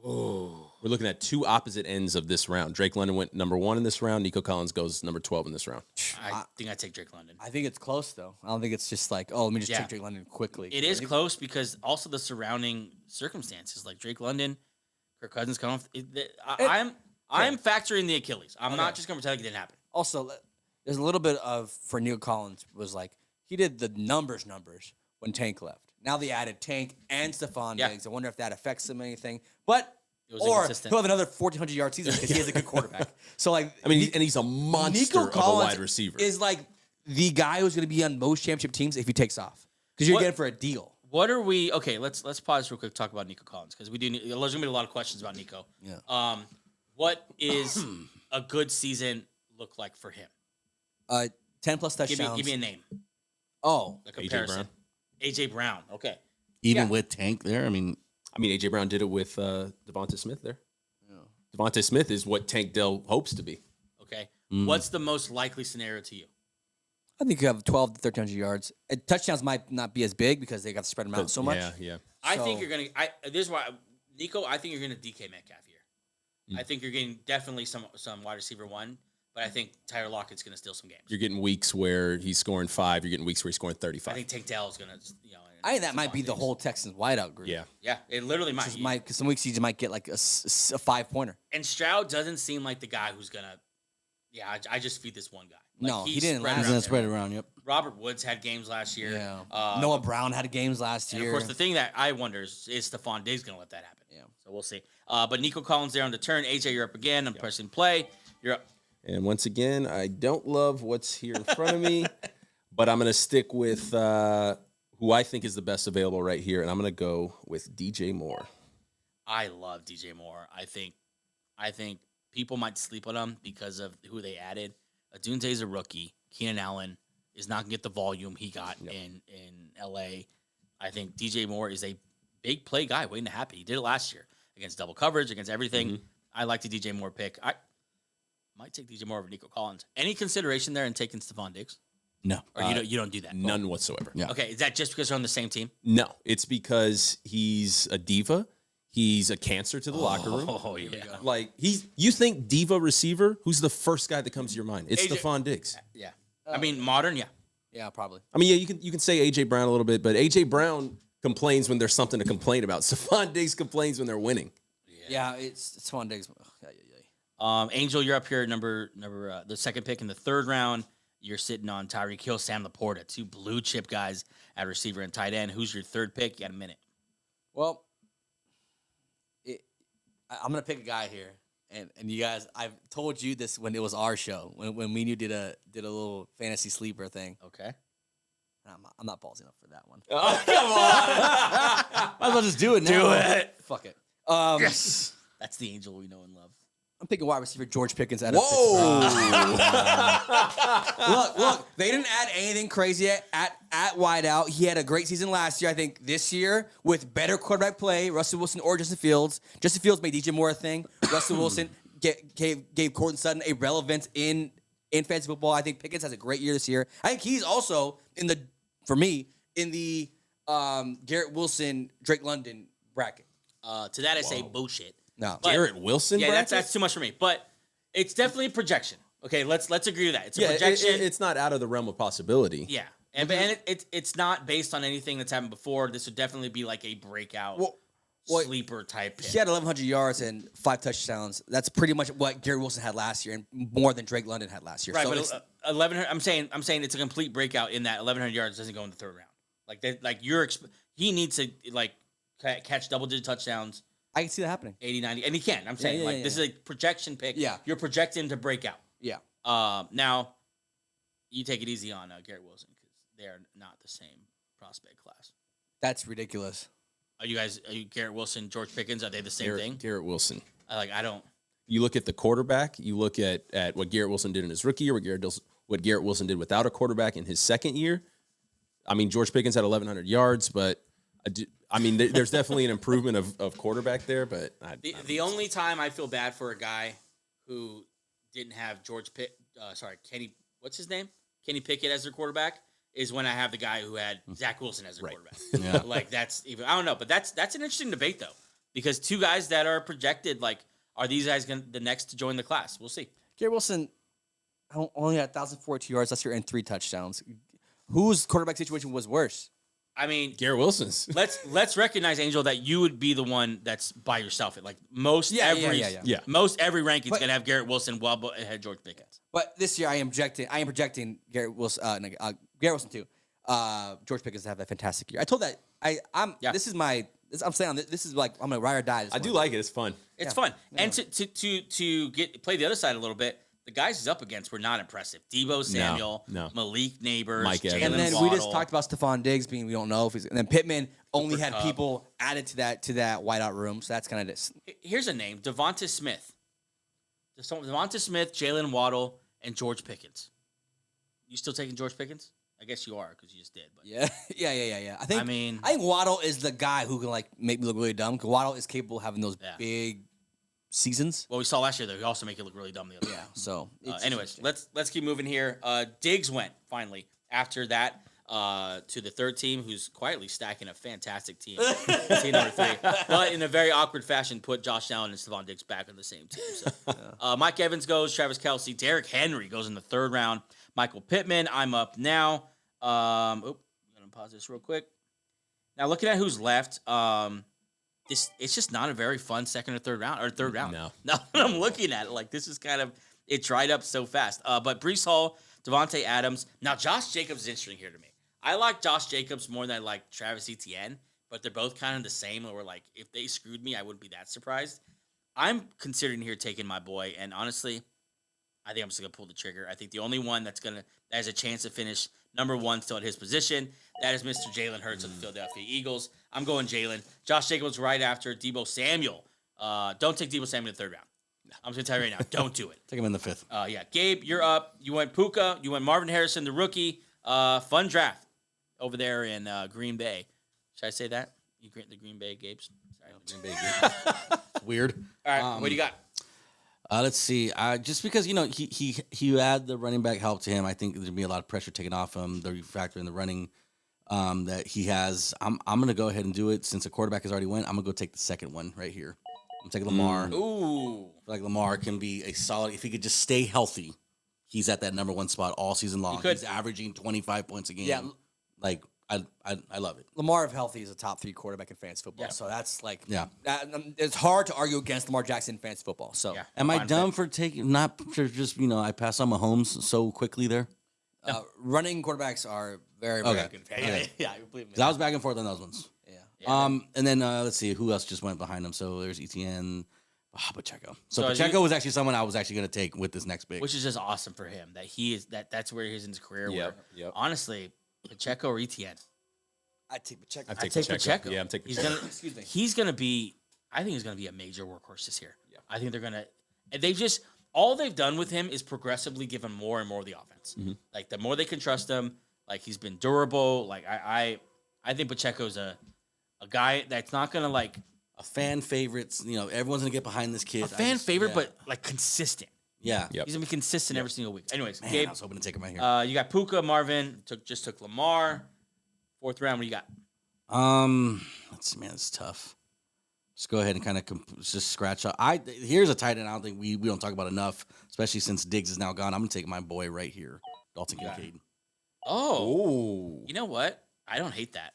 Oh. We're looking at two opposite ends of this round. Drake London went number 1 in this round. Nico Collins goes number 12 in this round. I think I take Drake London. I think it's close though. I don't think it's just like, let me just take Drake London quickly. It is close because also the surrounding circumstances, like Drake London, Kirk Cousins coming off. I'm factoring the Achilles. I'm not just going to pretend like it didn't happen. Also, there's a little bit of for Neil Collins was like he did the numbers when Tank left. Now they added Tank and Stephon Diggs. I wonder if that affects him anything. But or he'll have another 1,400 yard season because he has a good quarterback. So like, I mean, and he's a monster of a wide receiver. Is like the guy who's going to be on most championship teams if he takes off because you're getting for a deal. What are we? Okay, let's pause real quick. Talk about Nico Collins because we do. There's going to be a lot of questions about Nico. Yeah. What is a good season look like for him? 10 plus touchdowns. Give me a name. Oh, A comparison. AJ Brown. Okay. Even with Tank there, I mean, AJ Brown did it with Devonta Smith there. Yeah. Devonta Smith is what Tank Dell hopes to be. Okay. What's the most likely scenario to you? I think you have 12 to 1,300 yards. And touchdowns might not be as big because they got to spread them out so much. Yeah. I think you're going to. This is why, Nico. I think you're going to DK Metcalf here. I think you're getting definitely some wide receiver one, but I think Tyler Lockett's going to steal some games. You're getting weeks where he's scoring 5. You're getting weeks where he's scoring 35. I think Tank Dell is going to. I think that might be the whole Texans wideout group. Yeah, it literally might. Because some weeks you just might get like a 5-pointer. And Stroud doesn't seem like the guy who's gonna. Yeah, I just feed this one guy. Like, no, he didn't. He's gonna spread it around. Yep. Robert Woods had games last year. Yeah. Noah Brown had games last year. And of course, the thing that I wonder is Stephon Diggs gonna let that happen? Yeah. So we'll see. But Nico Collins there on the turn. AJ, you're up again. I'm pressing play. You're up. And once again, I don't love what's here in front of me, but I'm gonna stick with who I think is the best available right here, and I'm going to go with DJ Moore. I love DJ Moore. I think people might sleep on him because of who they added. Adunze's a rookie. Keenan Allen is not going to get the volume he got in L.A. I think DJ Moore is a big play guy waiting to happen. He did it last year against double coverage, against everything. Mm-hmm. I like the DJ Moore pick. I might take DJ Moore over Nico Collins. Any consideration there in taking Stephon Diggs? No. Or you don't do that? None whatsoever. Yeah. Okay, is that just because they're on the same team? No, it's because he's a diva. He's a cancer to the locker room. Oh, yeah. Like, you think diva receiver, who's the first guy that comes to your mind? It's Stephon Diggs. Yeah. I mean, modern, yeah. Yeah, probably. I mean, yeah, you can say A.J. Brown a little bit, but A.J. Brown complains when there's something to complain about. Stephon Diggs complains when they're winning. Yeah, it's Stephon Diggs. Angel, you're up here at number the second pick in the third round. You're sitting on Tyreek Hill, Sam Laporta, two blue chip guys at receiver and tight end. Who's your third pick? You got a minute. Well, I'm going to pick a guy here. And you guys, I've told you this when it was our show, when me and you did a little fantasy sleeper thing. Okay. I'm not ballsy enough for that one. Oh, come on. Might as well just do it now. Do it. Fuck it. Yes. That's the Angel we know and love. I'm picking wide receiver George Pickens out of Pittsburgh. Look, they didn't add anything crazy at wideout. He had a great season last year. I think this year, with better quarterback play, Russell Wilson or Justin Fields. Justin Fields made DJ Moore a thing. Russell Wilson gave Courtland Sutton a relevance in fantasy football. I think Pickens has a great year this year. I think he's also in the Garrett Wilson, Drake London bracket. To that I say bullshit. No, Garrett Wilson. Yeah, that's too much for me. But it's definitely a projection. Okay, let's agree to that. It's a projection. It's not out of the realm of possibility. Yeah, and it's not based on anything that's happened before. This would definitely be like a breakout sleeper type pick. He had 1,100 yards and 5 touchdowns. That's pretty much what Garrett Wilson had last year, and more than Drake London had last year. Right, so but 1,100. I'm saying it's a complete breakout in that 1,100 yards doesn't go in the third round. He needs to catch double-digit touchdowns. I can see that happening. 80, 90. And he can. I'm saying, this is a projection pick. Yeah. You're projecting to break out. Yeah. Now, you take it easy on Garrett Wilson because they're not the same prospect class. That's ridiculous. Are you Garrett Wilson, George Pickens? Are they the same thing? Garrett Wilson. I don't. You look at the quarterback. You look at what Garrett Wilson did in his rookie year, what Garrett Wilson did without a quarterback in his second year. I mean, George Pickens had 1,100 yards, but there's definitely an improvement of quarterback there, but the only time I feel bad for a guy who didn't have Kenny, what's his name? Kenny Pickett as their quarterback is when I have the guy who had Zach Wilson as their quarterback. Yeah. That's even, I don't know, but that's an interesting debate though, because two guys that are projected, Are these guys the next to join the class? We'll see. Garrett Wilson only had 1,042 yards last year and 3 touchdowns. Whose quarterback situation was worse? I mean, Garrett Wilson's. let's recognize, Angel, that you would be the one that's by yourself. Like most most every ranking's gonna have Garrett Wilson well ahead of George Pickens. But this year I am projecting Garrett Wilson. Garrett Wilson too. George Pickens to have that fantastic year. I told that This is my. I'm saying this is like I'm gonna ride or die. I do like it. It's fun. It's fun, and to play the other side a little bit. The guys he's up against were not impressive. Debo Samuel, Malik Neighbors, Mike Evans. And then Waddle. we just talked about Stephon Diggs being we don't know if he's. And then Pittman only had people added to that whiteout room, so that's kind of this. Here's a name: Devonta Smith. Devonta Smith, Jalen Waddle, and George Pickens. You still taking George Pickens? I guess you are because you just did. But Yeah. I think Waddle is the guy who can like make me look really dumb. Because Waddle is capable of having those big seasons. Well, we saw last year though. He also make it look really dumb the other year. So, anyways, let's keep moving here. Diggs went finally after that to the third team, who's quietly stacking a fantastic team, team number 3. But in a very awkward fashion, put Josh Allen and Stephon Diggs back on the same team. So, Mike Evans goes, Travis Kelce, Derrick Henry goes in the 3rd round. Michael Pittman, I'm up now. I'm gonna pause this real quick. Now looking at who's left, it's just not a very fun 2nd or 3rd round or 3rd round. No, I'm looking at it like this is kind of it dried up so fast. But Breece Hall, Devontae Adams. Now Josh Jacobs is interesting here to me. I like Josh Jacobs more than I like Travis Etienne, but they're both kind of the same. Or like if they screwed me, I wouldn't be that surprised. I'm considering here taking my boy, and honestly, I think I'm just gonna pull the trigger. I think the only one that has a chance to finish number 1 still at his position, that is Mr. Jalen Hurts of the Philadelphia Eagles. I'm going Jalen. Josh Jacobs right after Debo Samuel. Don't take Debo Samuel in the 3rd round. I'm just gonna tell you right now, don't do it. Take him in the 5th. Yeah, Gabe, you're up. You went Puka. You went Marvin Harrison, the rookie. Fun draft over there in Green Bay. Should I say that? The Green Bay Gabes. Sorry, Green Bay Gabes. Weird. All right, what do you got? Let's see. Just because he had the running back help to him, I think there'd be a lot of pressure taken off him. The factor in the running that he has. I'm gonna go ahead and do it since the quarterback has already went. I'm gonna go take the 2nd one right here. I'm taking Lamar. Ooh, I feel like Lamar can be a solid if he could just stay healthy. He's at that number 1 spot all season long. He's averaging 25 points a game. Yeah, like I love it. Lamar, if healthy, is a top 3 quarterback in fantasy football. Yeah. So that's like, it's hard to argue against Lamar Jackson in fantasy football. So, am I dumb for taking not for just I pass on Mahomes so quickly there? Running quarterbacks are very good. Yeah, I believe me. I was back and forth on those ones. Yeah. And then let's see who else just went behind him. So there's Etienne, Pacheco. So Pacheco was actually someone I was actually going to take with this next pick, which is just awesome for him that he is that's where he's in his career. Where honestly, Pacheco or Etienne. I take Pacheco. I take Pacheco. Yeah, I'm taking Pacheco. He's gonna be. I think he's gonna be a major workhorse this year. Yeah. I think they're gonna. And they've just all they've done with him is progressively give him more and more of the offense. Mm-hmm. Like the more they can trust him, like he's been durable. Like I think Pacheco's a guy that's not gonna like a fan favorite. Everyone's gonna get behind this kid. A fan favorite, but like consistent. Yeah, he's gonna be consistent every single week. Anyways, Man, Gabe, I was hoping to take him right here. You got Puka, Marvin. Took Lamar. 4th round. What do you got? Let's see, man, it's tough. Let's go ahead and kind of just scratch up. Here's a tight end I don't think we don't talk about enough, especially since Diggs is now gone. I'm gonna take my boy right here, Dalton Kincaid. Oh, you know what? I don't hate that.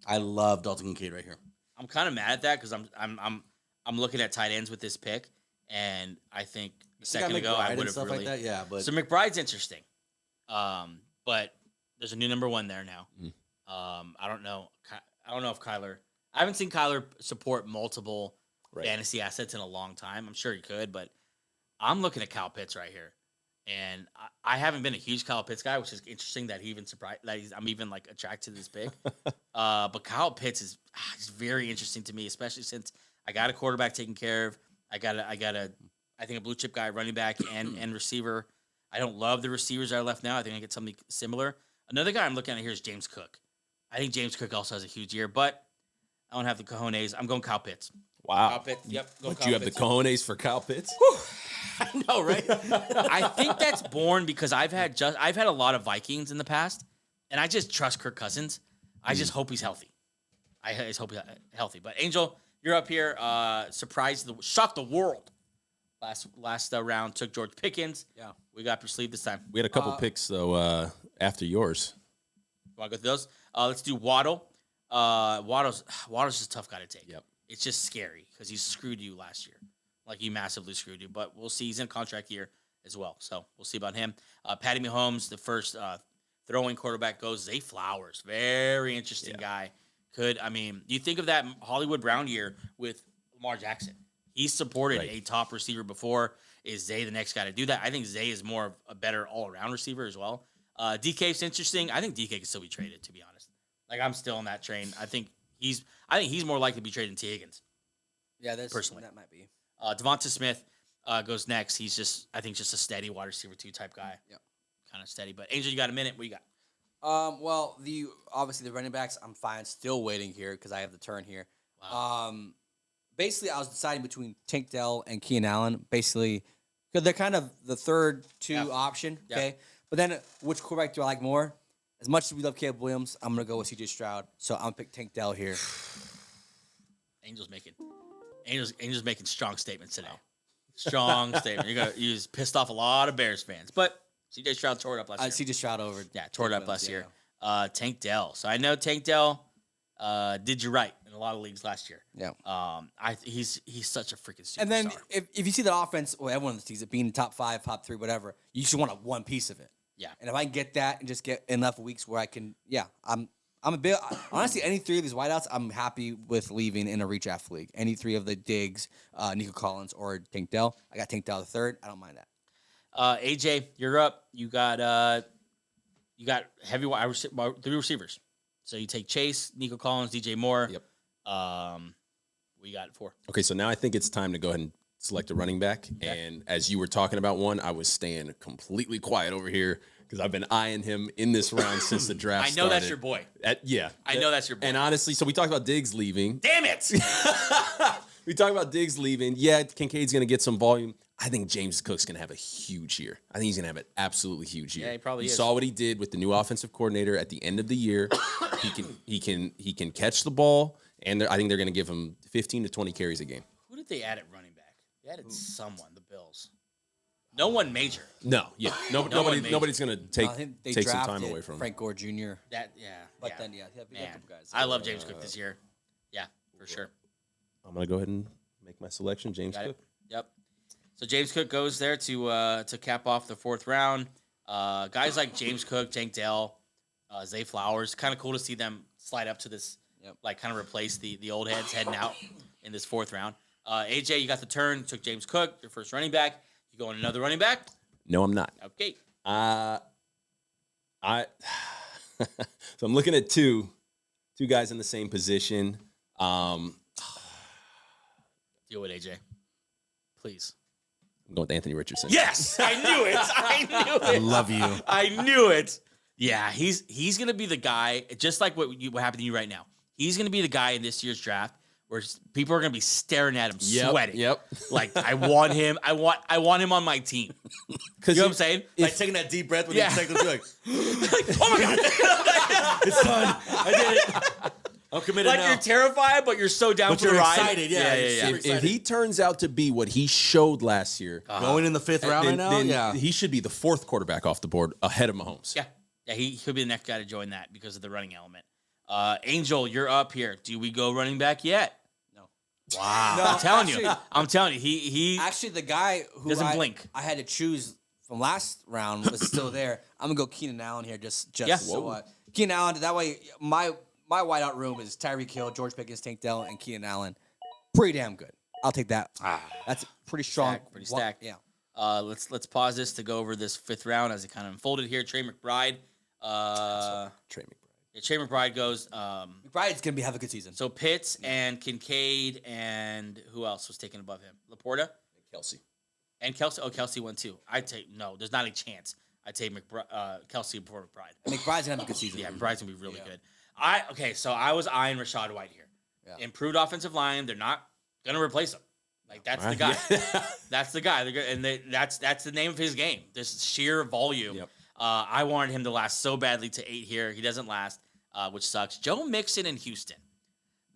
I love Dalton Kincaid right here. I'm kind of mad at that because I'm looking at tight ends with this pick, and I think a second ago I would have really. Like that, but so McBride's interesting, but there's a new number 1 there now. Mm. I don't know if Kyler. I haven't seen Kyler support multiple fantasy assets in a long time. I'm sure he could, but I'm looking at Kyle Pitts right here, and I haven't been a huge Kyle Pitts guy, which is interesting that he even surprised that I'm even like attracted to this pick. But Kyle Pitts is very interesting to me, especially since I got a quarterback taken care of. I got I think a blue chip guy, running back and receiver. I don't love the receivers that are left now. I think I get something similar. Another guy I'm looking at here is James Cook. I think James Cook also has a huge year, but I don't have the cojones. I'm going Kyle Pitts. Wow. Kyle Pitts. Yep. But you have the cojones for Kyle Pitts? I know, right? I think that's born because I've had a lot of Vikings in the past, and I just trust Kirk Cousins. I just hope he's healthy. I just hope he's healthy. But Angel, you're up here. Shock the world last round took George Pickens. Yeah. We got up your sleeve this time. We had a couple picks though after yours. Want to go through those? Let's do Waddle. Waddle's just a tough guy to take. Yep. It's just scary because he screwed you last year. Like, he massively screwed you. But we'll see. He's in a contract year as well. So we'll see about him. Patty Mahomes, the first throwing quarterback, goes. Zay Flowers. Very interesting guy. You think of that Hollywood Brown year with Lamar Jackson. He's supported a top receiver before. Is Zay the next guy to do that? I think Zay is more of a better all-around receiver as well. DK's interesting. I think DK can still be traded, to be honest. Like, I'm still on that train. I think he's more likely to be traded than T. Higgins. Yeah, personally. that might be. Devonta Smith goes next. He's just a steady wide receiver 2 type guy. Yeah. Kind of steady. But Angel, you got a minute? What you got? Well, obviously the running backs, I'm fine. Still waiting here because I have the turn here. Wow. Basically, I was deciding between Tank Dell and Keenan Allen. Basically, because they're kind of the third option. Yeah. Okay, but then which quarterback do I like more? As much as we love Caleb Williams, I'm gonna go with CJ Stroud. So I'm gonna pick Tank Dell here. Angel's making strong statements today. Strong statement. You just pissed off a lot of Bears fans, but CJ Stroud tore it up last year. CJ Stroud over. Yeah, tore it up last year. Tank Dell. So I know Tank Dell did you right in a lot of leagues last year. Yeah. He's such a freaking superstar. And then if you see the offense, well, everyone sees it being top 5, top 3, whatever. You just want one piece of it. Yeah. And if I can get that and just get enough weeks where I can, I'm a bit honestly. Any 3 of these wideouts, I'm happy with leaving in a redraft league. Any 3 of the Diggs, Nico Collins, or Tank Dell. I got Tank Dell the third. I don't mind that. AJ, you're up. You got heavy 3 receivers. So you take Chase, Nico Collins, DJ Moore. Yep. We got 4. Okay, so now I think it's time to go ahead and select a running back. Okay. And as you were talking about one, I was staying completely quiet over here because I've been eyeing him in this round since the draft I know started. that's your boy. I know that's your boy. And honestly, so we talked about Diggs leaving. Damn it! We talked about Diggs leaving. Yeah, Kincaid's going to get some volume. I think James Cook's going to have a huge year. I think he's going to have an absolutely huge year. Yeah, he probably is. You saw what he did with the new offensive coordinator at the end of the year. He can catch the ball, and I think they're going to give him 15 to 20 carries a game. Who did they add at running back? They added someone. The Bills. No one major. No, yeah, nobody's going to take some time away from him. Frank Gore Jr. But then he had a couple guys. I love James Cook this year. Yeah, for sure. I'm going to go ahead and make my selection, James Cook. Yep. So James Cook goes there to cap off the 4th round. Guys like James Cook, Tank Dell, Zay Flowers, kind of cool to see them slide up to this, kind of replace the old heads heading out in this 4th round. AJ, you got the turn, took James Cook, your first running back. You going another running back? No, I'm not. Okay. So I'm looking at two guys in the same position. Deal with AJ, please. I'm going with Anthony Richardson. Yes, I knew it. I love you. I knew it. Yeah, he's gonna be the guy, just like what happened to you right now. He's gonna be the guy in this year's draft where people are gonna be staring at him, sweating. Yep. Like, I want him. I want him on my team. You know what I'm saying? Like taking that deep breath when you take those, like, oh my god, it's done. I did it. I'm committed like now. you're terrified, but you're so down for the ride. Excited, yeah. If he turns out to be what he showed last year, Going in the 5th round right now, then he should be the 4th quarterback off the board ahead of Mahomes. Yeah, he could be the next guy to join that because of the running element. Angel, you're up here. Do we go running back yet? No. Wow. No, I'm telling you, he actually the guy who doesn't blink. I had to choose from last round was still there. I'm gonna go Keenan Allen here. Keenan Allen. That way, my wideout room is Tyreek Hill, George Pickens, Tank Dell, and Keenan Allen. Pretty damn good. I'll take that. That's pretty strong. Pretty stacked. Yeah. Let's pause this to go over this 5th round as it kind of unfolded here. Trey McBride. Trey McBride goes. McBride's gonna have a good season. So Pitts and Kincaid and who else was taken above him? Laporta, Kelsey. and Kelsey. Oh, Kelsey went too. No. There's not a chance. I take Kelsey before McBride. McBride's gonna have a good season. Yeah, McBride's gonna be really good. So I was eyeing Rachaad White here. Yeah. Improved offensive line. They're not gonna replace him. Like, that's the guy. That's the guy. That's the name of his game. This sheer volume. Yep. I wanted him to last so badly to 8 here. He doesn't last, which sucks. Joe Mixon in Houston.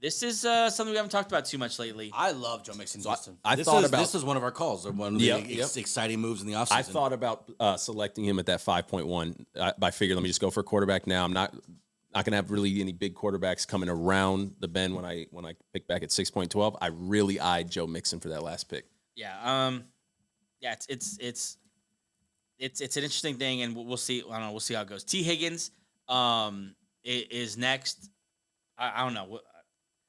This is something we haven't talked about too much lately. I love Joe Mixon. This is one of our calls. One of the exciting moves in the offseason. I thought about selecting him at that 5.1. I figured let me just go for a quarterback now. I'm not going to have really any big quarterbacks coming around the bend when I pick back at 6.12. I really eyed Joe Mixon for that last pick. Yeah. It's an interesting thing, and we'll see. I don't know. We'll see how it goes. T. Higgins is next. I don't know.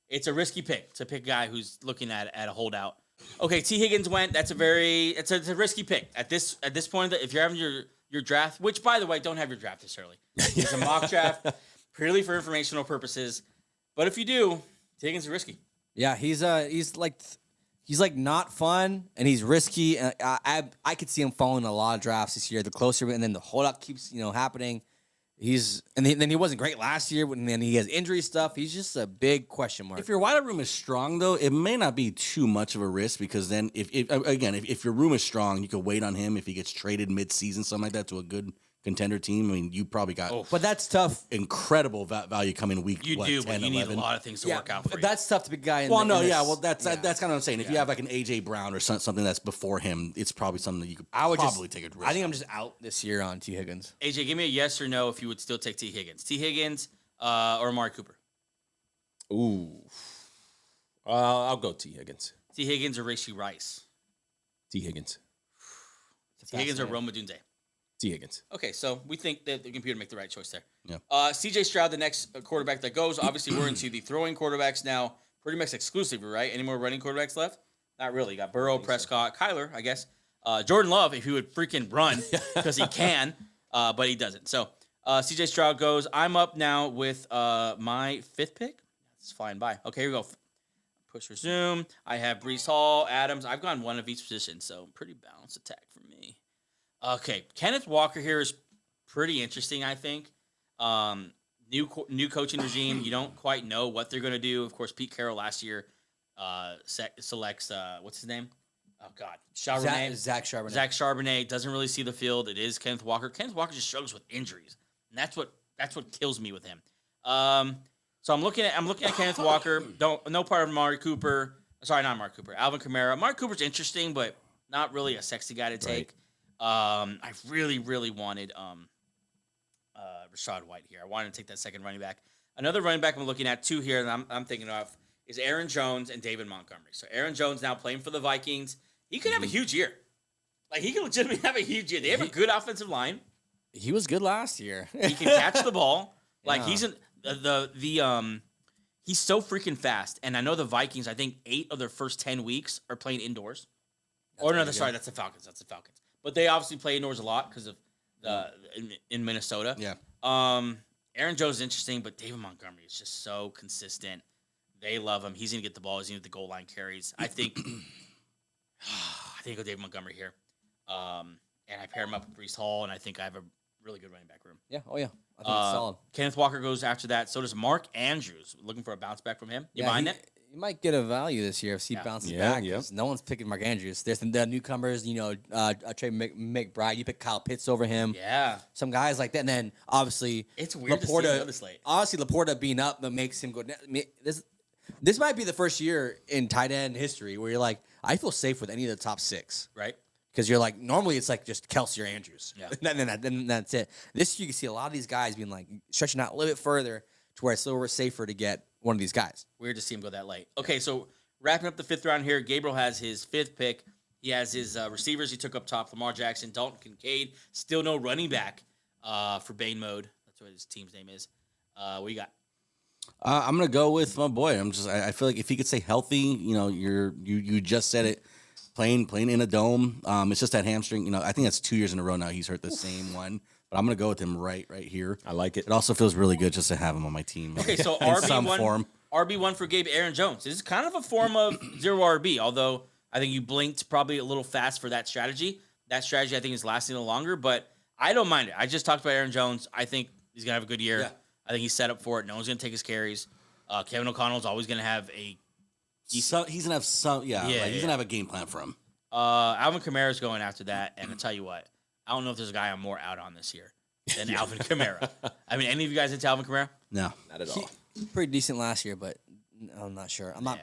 It's a risky pick to pick a guy who's looking at a holdout. Okay, T. Higgins went. That's it's a risky pick at this point. If you're having your draft, which by the way, don't have your draft this early. It's a mock draft, purely for informational purposes. But if you do, T. Higgins is risky. Yeah, he's like not fun and he's risky. And I could see him falling in a lot of drafts this year. The closer, and then the holdout keeps happening. Then he wasn't great last year, and then he has injury stuff. He's just a big question mark. If your wide room is strong, though, it may not be too much of a risk because then, if your room is strong, you could wait on him if he gets traded mid-season, something like that, to a good contender team. I mean, you probably got but that's tough. Incredible value coming week. You do, 10, but you 11. Need a lot of things to work out for you. That's tough to be a guy. That's kind of what I'm saying. If you have like an AJ Brown or something that's before him, it's probably something that you could probably take a risk. I think I'm just out this year on T. Higgins. AJ, give me a yes or no if you would still take T. Higgins. T. Higgins or Amari Cooper? Ooh. I'll go T. Higgins. T. Higgins or Rashee Rice? T. Higgins. T. Higgins or Rome Odunze? T. Higgins. Okay, so we think that the computer make the right choice there. Yeah. C.J. Stroud, the next quarterback that goes. Obviously, we're into the throwing quarterbacks now, pretty much exclusively, right? Any more running quarterbacks left? Not really. You got Burrow, Prescott, Kyler, I guess. Jordan Love, if he would freaking run, because he can, but he doesn't. So C.J. Stroud goes. I'm up now with my 5th pick. It's flying by. Okay, here we go. Push resume. I have Breece Hall, Adams. I've gone one of each position, so pretty balanced attack for me. Okay, Kenneth Walker here is pretty interesting, I think. New coaching regime. You don't quite know what they're going to do. Of course, Pete Carroll last year selects, what's his name? Oh, God. Charbonnet. Zach Charbonnet. Zach Charbonnet doesn't really see the field. It is Kenneth Walker. Kenneth Walker just struggles with injuries, and that's what kills me with him. So I'm looking at Kenneth Walker. No part of Amari Cooper. Sorry, not Amari Cooper. Alvin Kamara. Amari Cooper's interesting, but not really a sexy guy to take. I really, really wanted Rachaad White here. I wanted to take that second running back. Another running back I'm looking at, 2 here that I'm thinking of, is Aaron Jones and David Montgomery. So Aaron Jones now playing for the Vikings. He could have a huge year. Like, he could legitimately have a huge year. They have a good offensive line. He was good last year. He can catch the ball. Like, he's in he's so freaking fast. And I know the Vikings, I think 8 of their first 10 weeks are playing indoors. That's the Falcons. But they obviously play indoors a lot because of in Minnesota. Yeah. Aaron Jones is interesting, but David Montgomery is just so consistent. They love him. He's going to get the ball. He's going to get the goal line carries. I think I go David Montgomery here. And I pair him up with Breece Hall, and I think I have a really good running back room. Yeah. Oh, yeah. I think it's solid. Kenneth Walker goes after that. So does Mark Andrews. Looking for a bounce back from him. You mind it? You might get a value this year if he bounces back. Yeah. No one's picking Mark Andrews. There's the newcomers, Trey McBride. You pick Kyle Pitts over him. Yeah. Some guys like that. And then, obviously, it's weird to see this late. Honestly, Laporta being up that makes him go. This might be the first year in tight end history where you're like, I feel safe with any of the top 6. Right. Because you're like, normally it's like just Kelsey or Andrews. Yeah. then that's it. This year you can see a lot of these guys being like stretching out a little bit further to where it's a little safer to get one of these guys. Weird to see him go that late. Okay, so wrapping up the 5th round here, Gabriel has his 5th pick. He has his receivers he took up top, Lamar Jackson, Dalton Kincaid. Still no running back for Bane Mode. That's what his team's name is. What you got? I'm gonna go with my boy. I feel like if he could stay healthy, you just said it, playing in a dome. It's just that hamstring. I think that's 2 years in a row now he's hurt the same one. But I'm gonna go with him right here. I like it. It also feels really good just to have him on my team. Okay, so in some form. RB1 for Gabe, Aaron Jones. This is kind of a form of 0 RB, although I think you blinked probably a little fast for that strategy. That strategy I think is lasting a little longer, but I don't mind it. I just talked about Aaron Jones. I think he's gonna have a good year. Yeah. I think he's set up for it. No one's gonna take his carries. Kevin O'Connell's always gonna have a. He's gonna have some. He's gonna have a game plan for him. Alvin Kamara's going after that, and I'll tell you what. I don't know if there's a guy I'm more out on this year than Alvin Kamara. I mean, any of you guys into Alvin Kamara? No, not at all. Pretty decent last year, but I'm not sure. I'm not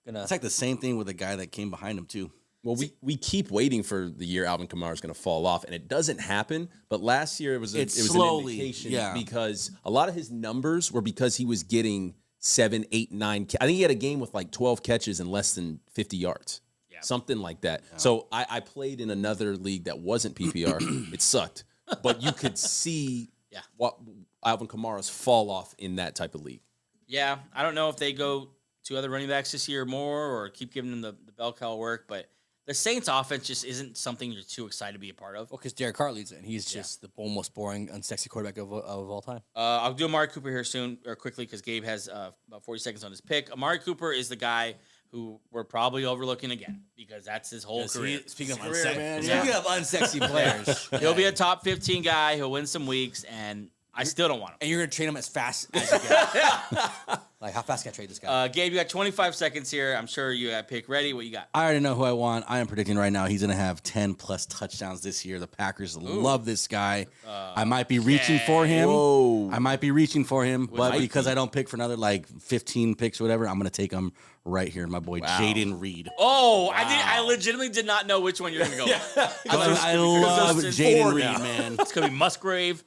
gonna. It's like the same thing with the guy that came behind him too. Well, we keep waiting for the year Alvin Kamara is going to fall off, and it doesn't happen. But last year it was slowly, an indication yeah. because a lot of his numbers were because he was getting 7, 8, 9. I think he had a game with like 12 catches and less than 50 yards, something like that. Yeah. So I played in another league that wasn't PPR. It sucked, but you could see what Alvin Kamara's fall off in that type of league. Yeah, I don't know if they go to other running backs this year more or keep giving them the bell cow work, but the Saints offense just isn't something you're too excited to be a part of. Well, because Derek Carr leads it, and he's just the most boring, unsexy quarterback of all time. I'll do Amari Cooper here soon or quickly because Gabe has about 40 seconds on his pick. Amari Cooper is the guy who we're probably overlooking again because that's his whole career. Speaking of unsexy players, He'll be a top 15 guy. He'll win some weeks, and I still don't want him. And you're going to trade him as fast as you can. Like, how fast can I trade this guy? Gabe, you got 25 seconds here. I'm sure you got a pick ready. What you got? I already know who I want. I am predicting right now he's going to have 10-plus touchdowns this year. The Packers love this guy. I might be reaching for him. Whoa. I might be reaching for him, but because I don't pick for another, 15 picks or whatever, I'm going to take him right here, my boy Jaden Reed. Oh, wow. I legitimately did not know which one you were going to go with. I love Jaden Reed, man. It's going to be Musgrave.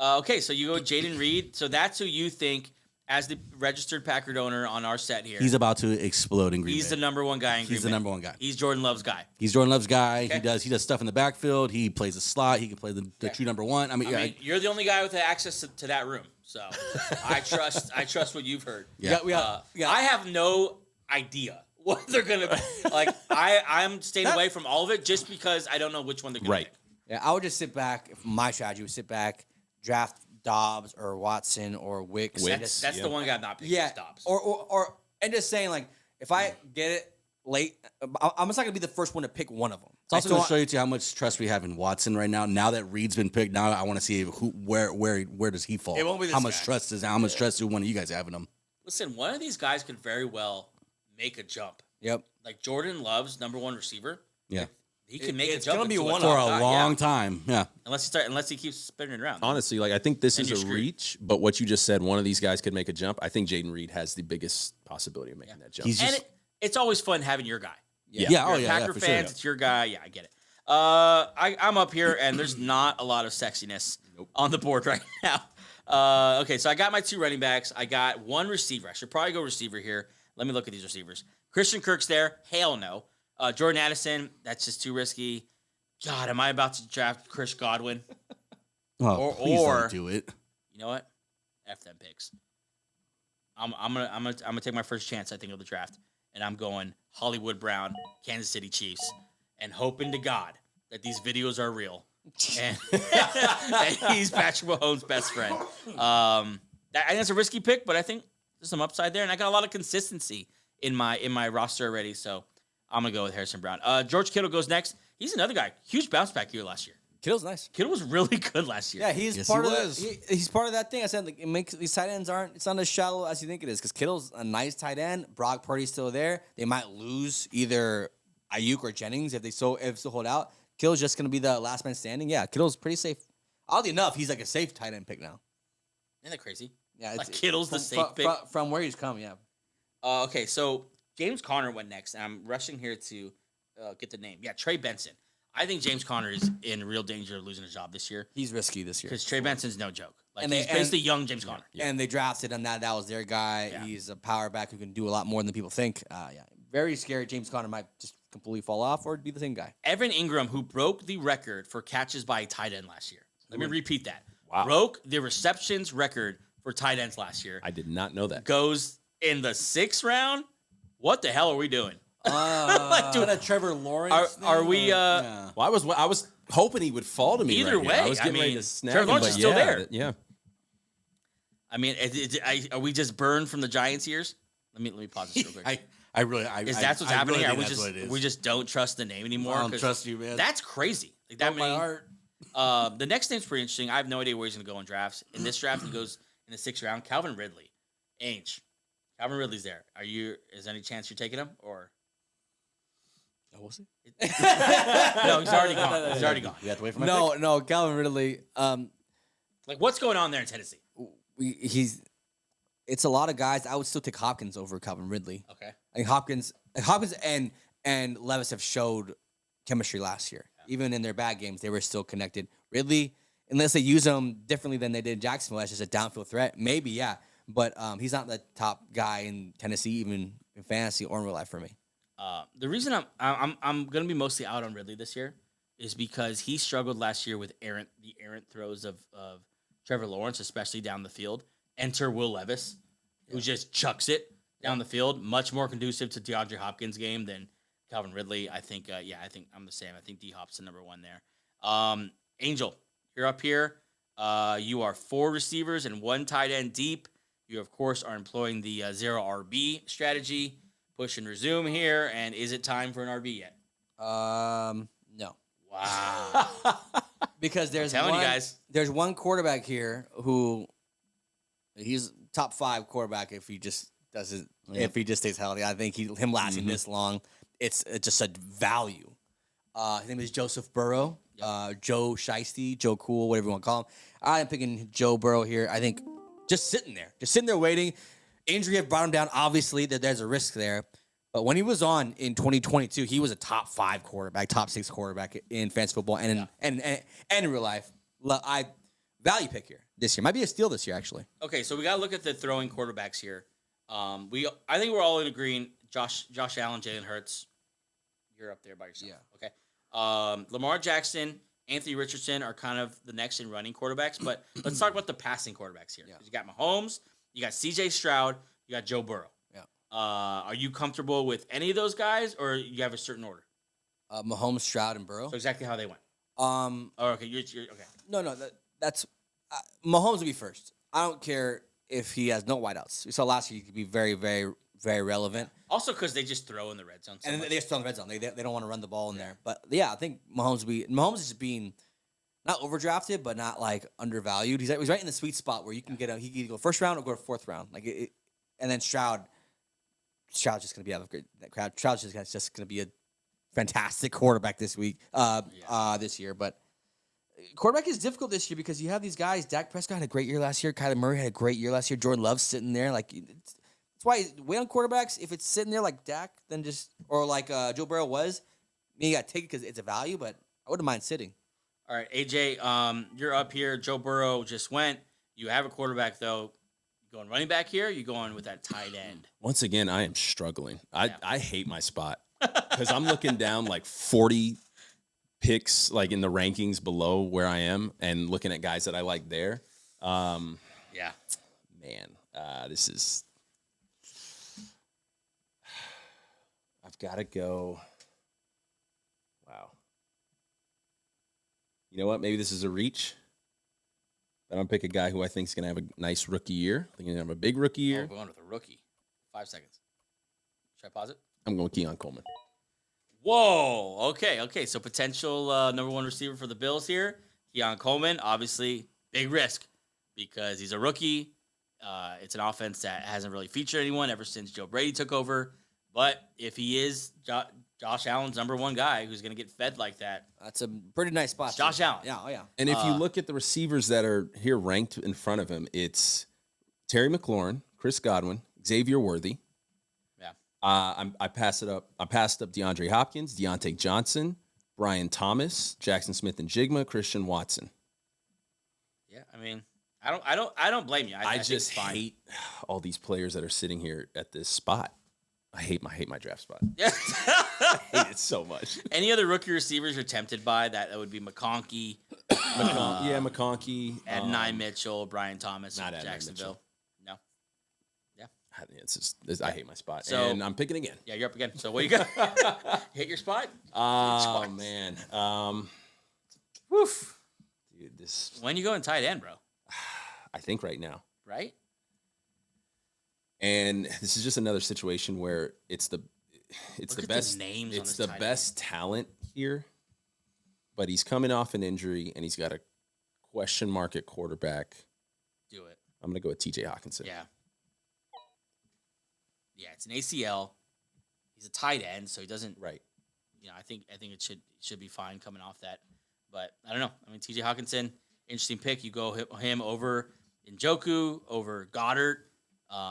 Okay, so you go with Jaden Reed. So that's who you think, as the registered Packard owner on our set here. He's about to explode in Green Bay. He's the number one guy in Green Bay. He's the number one guy. He's Jordan Love's guy. He's Jordan Love's guy. Okay. He does stuff in the backfield. He plays the slot. He can play the true number one. I mean, you're the only guy with access to that room. So I trust what you've heard. Yeah. I have no idea what they're gonna like. I'm staying away from all of it just because I don't know which one they're gonna pick. Yeah, I would just sit back. My strategy would sit back, draft Dobbs or Watson or Wicks. That's the one guy not picking. Yeah, Dobbs. Or and just saying, like, if I get it late, I'm just not gonna be the first one to pick one of them. It's also going to show you how much trust we have in Watson right now. Now that Reed's been picked, now I want to see where does he fall. It won't be this how much guy. trust do one of you guys have in him? Listen, one of these guys could very well make a jump. Yep. Like Jordan Love's number one receiver. Yeah. He can make a It's jump gonna be into one For off. a long time. Yeah. unless he keeps spinning it around. Honestly, like I think this And is you're a screwed. reach, but what you just said, one of these guys could make a jump. I think Jaden Reed has the biggest possibility of making that jump. He's And just it's always fun having your guy. yeah. You're Oh a yeah. Packer for fans, sure. it's your guy. Yeah, I get it. I'm up here, and there's not a lot of sexiness on the board right now. Okay, so I got my two running backs. I got one receiver. I should probably go receiver here. Let me look at these receivers. Christian Kirk's there. Hell no. Jordan Addison, that's just too risky. God, am I about to draft Chris Godwin? Oh, please or- don't do it. You know what? F them picks. I'm gonna take my first chance, I think, of the draft, and I'm going Hollywood Brown, Kansas City Chiefs, and hoping to God that these videos are real, and he's Patrick Mahomes' best friend. I think that's a risky pick, but I think there's some upside there, and I got a lot of consistency in my roster already, so I'm gonna go with Harrison Brown. George Kittle goes next. He's another guy, huge bounce back year last year. Kittle's nice. Kittle was really good last year. Yeah, he's Yes, part he of was. he's part of that thing. I said, like, it makes these tight ends it's not as shallow as you think it is, because Kittle's a nice tight end. Brock Purdy's still there. They might lose either Aiyuk or Jennings if they still hold out. Kittle's just gonna be the last man standing. Yeah, Kittle's pretty safe. Oddly enough, he's like a safe tight end pick now. Isn't that crazy? Yeah, Like Kittle's the safe pick. From where he's come. Yeah. Okay, so James Conner went next. And I'm rushing here to get the name. Yeah, Trey Benson. I think James Conner is in real danger of losing his job this year He's risky this year. because Trey Benson's no joke. Like And he's they- basically young James Conner. And they drafted him. That was their guy. Yeah. He's a power back who can do a lot more than people think. Yeah, very scary. James Conner might just completely fall off or be the same guy. Evan Ingram, who broke the record for catches by a tight end last year. Let me repeat that. Wow. Broke the receptions record for tight ends last year. I did not know that. Goes in the 6th round. What the hell are we doing? Like, dude, a Trevor Lawrence. Are we? Yeah. Well, I was hoping he would fall to me. Either right way, here. I was I getting ready mean, to snag Trevor him, Lawrence but is still yeah, there. Yeah. I mean, are we just burned from the Giants years? Let me pause this real quick. Is Is that what's happening? Really Are we that's what it just is. we just don't trust the name anymore? I don't 'Cause trust you, man. That's crazy. Like, that Broke my many- heart. The next name's pretty interesting. I have no idea where he's going to go in drafts. In this draft, he goes in the 6th round. Calvin Ridley, Ainge. Calvin Ridley's there. Is there any chance you're taking him or? We'll see. No, he's already gone. He's already gone. We have to wait for my pick. No, Calvin Ridley. Like, what's going on there in Tennessee? It's it's a lot of guys. I would still take Hopkins over Calvin Ridley. Okay. I think Hopkins and Levis have showed chemistry last year. Yeah. Even in their bad games, they were still connected. Ridley, unless they use him differently than they did in Jacksonville, as just a downfield threat, maybe, yeah. But he's not the top guy in Tennessee, even in fantasy or in real life for me. The reason I'm going to be mostly out on Ridley this year is because he struggled last year with the errant throws of Trevor Lawrence, especially down the field. Enter Will Levis, who just chucks it down the field. Much more conducive to DeAndre Hopkins' game than Calvin Ridley. I think, I think I'm the same. I think D-Hop's the number one there. Angel, you're up here. You are 4 receivers and 1 tight end deep. You, of course, are employing the 0 RB strategy. Push and resume here. And is it time for an RB yet? No. Wow. Because there's telling you guys. There's one quarterback here who he's top 5 quarterback if he just doesn't if he just stays healthy. I think him lasting this long, it's just a value. His name is Joseph Burrow, Joe Shiesty, Joe Cool, whatever you want to call him. I am picking Joe Burrow here. I think just sitting there waiting. Injury have brought him down. Obviously, there's a risk there. But when he was on in 2022, he was a top 5 quarterback, top 6 quarterback in fantasy football and in real life. I value pick here this year. Might be a steal this year, actually. Okay, so we got to look at the throwing quarterbacks here. I think we're all in agreement. Josh Allen, Jalen Hurts, you're up there by yourself. Yeah. Okay. Lamar Jackson, Anthony Richardson are kind of the next in running quarterbacks, but let's talk about the passing quarterbacks here. Yeah. You got Mahomes, you got C.J. Stroud, you got Joe Burrow. Are you comfortable with any of those guys, or you have a certain order? Mahomes, Stroud, and Burrow. So exactly how they went. Okay. You're okay. No. That's Mahomes will be first. I don't care if he has no wideouts. We saw last year he could be very, very, very relevant. Also, because they just throw in the red zone. So they just throw in the red zone. They don't want to run the ball in there. But yeah, I think Mahomes is just being not overdrafted, but not like undervalued. He's right in the sweet spot where you can he can go first round or go 4th round. And then Stroud's just going to be out of that crowd. Stroud's just going to be a fantastic quarterback this year. But quarterback is difficult this year because you have these guys. Dak Prescott had a great year last year. Kyler Murray had a great year last year. Jordan Love's sitting there. That's why wait on quarterbacks. If it's sitting there like Dak, then or like Joe Burrow was, you got to take it because it's a value. But I wouldn't mind sitting. All right, AJ, you're up here. Joe Burrow just went. You have a quarterback though. Going running back here? You going with that tight end? Once again, I am struggling. I hate my spot because I'm looking down like 40 picks like in the rankings below where I am and looking at guys that I like there. Man, this is. I've got to go. Wow. You know what? Maybe this is a reach. I'm going to pick a guy who I think is going to have a nice rookie year. I think he's going to have a big rookie year. We're going with a rookie. 5 seconds. Should I pause it? I'm going with Keon Coleman. Whoa. Okay. So potential number 1 receiver for the Bills here. Keon Coleman, obviously, big risk because he's a rookie. It's an offense that hasn't really featured anyone ever since Joe Brady took over. But if he is Josh Allen's number 1 guy who's going to get fed like that. That's a pretty nice spot. It's Josh Allen. Yeah, oh yeah. And if you look at the receivers that are here ranked in front of him, it's Terry McLaurin, Chris Godwin, Xavier Worthy. Yeah. I passed up DeAndre Hopkins, Deontay Johnson, Brian Thomas, Jackson Smith and Jigma, Christian Watson. Yeah, I mean, I don't blame you. I just hate all these players that are sitting here at this spot. I hate my draft spot. Yeah. I hate it so much. Any other rookie receivers you're tempted by? That would be McConkey. McConkey. Adonai Mitchell, Brian Thomas, not Jacksonville. No. Yeah. I hate my spot. So, and I'm picking again. Yeah, you're up again. So what you got? Hit your spot? Oh, man. Woof. Dude, when you going tight end, bro? I think right now. Right? And this is just another situation where it's the best names. It's the best talent here, but he's coming off an injury and he's got a question mark at quarterback. Do it. I'm gonna go with T.J. Hawkinson. Yeah. Yeah, it's an ACL. He's a tight end, so he doesn't. Right. I think it should be fine coming off that, but I don't know. I mean, T.J. Hawkinson, interesting pick. You go him over Njoku, over Goddard.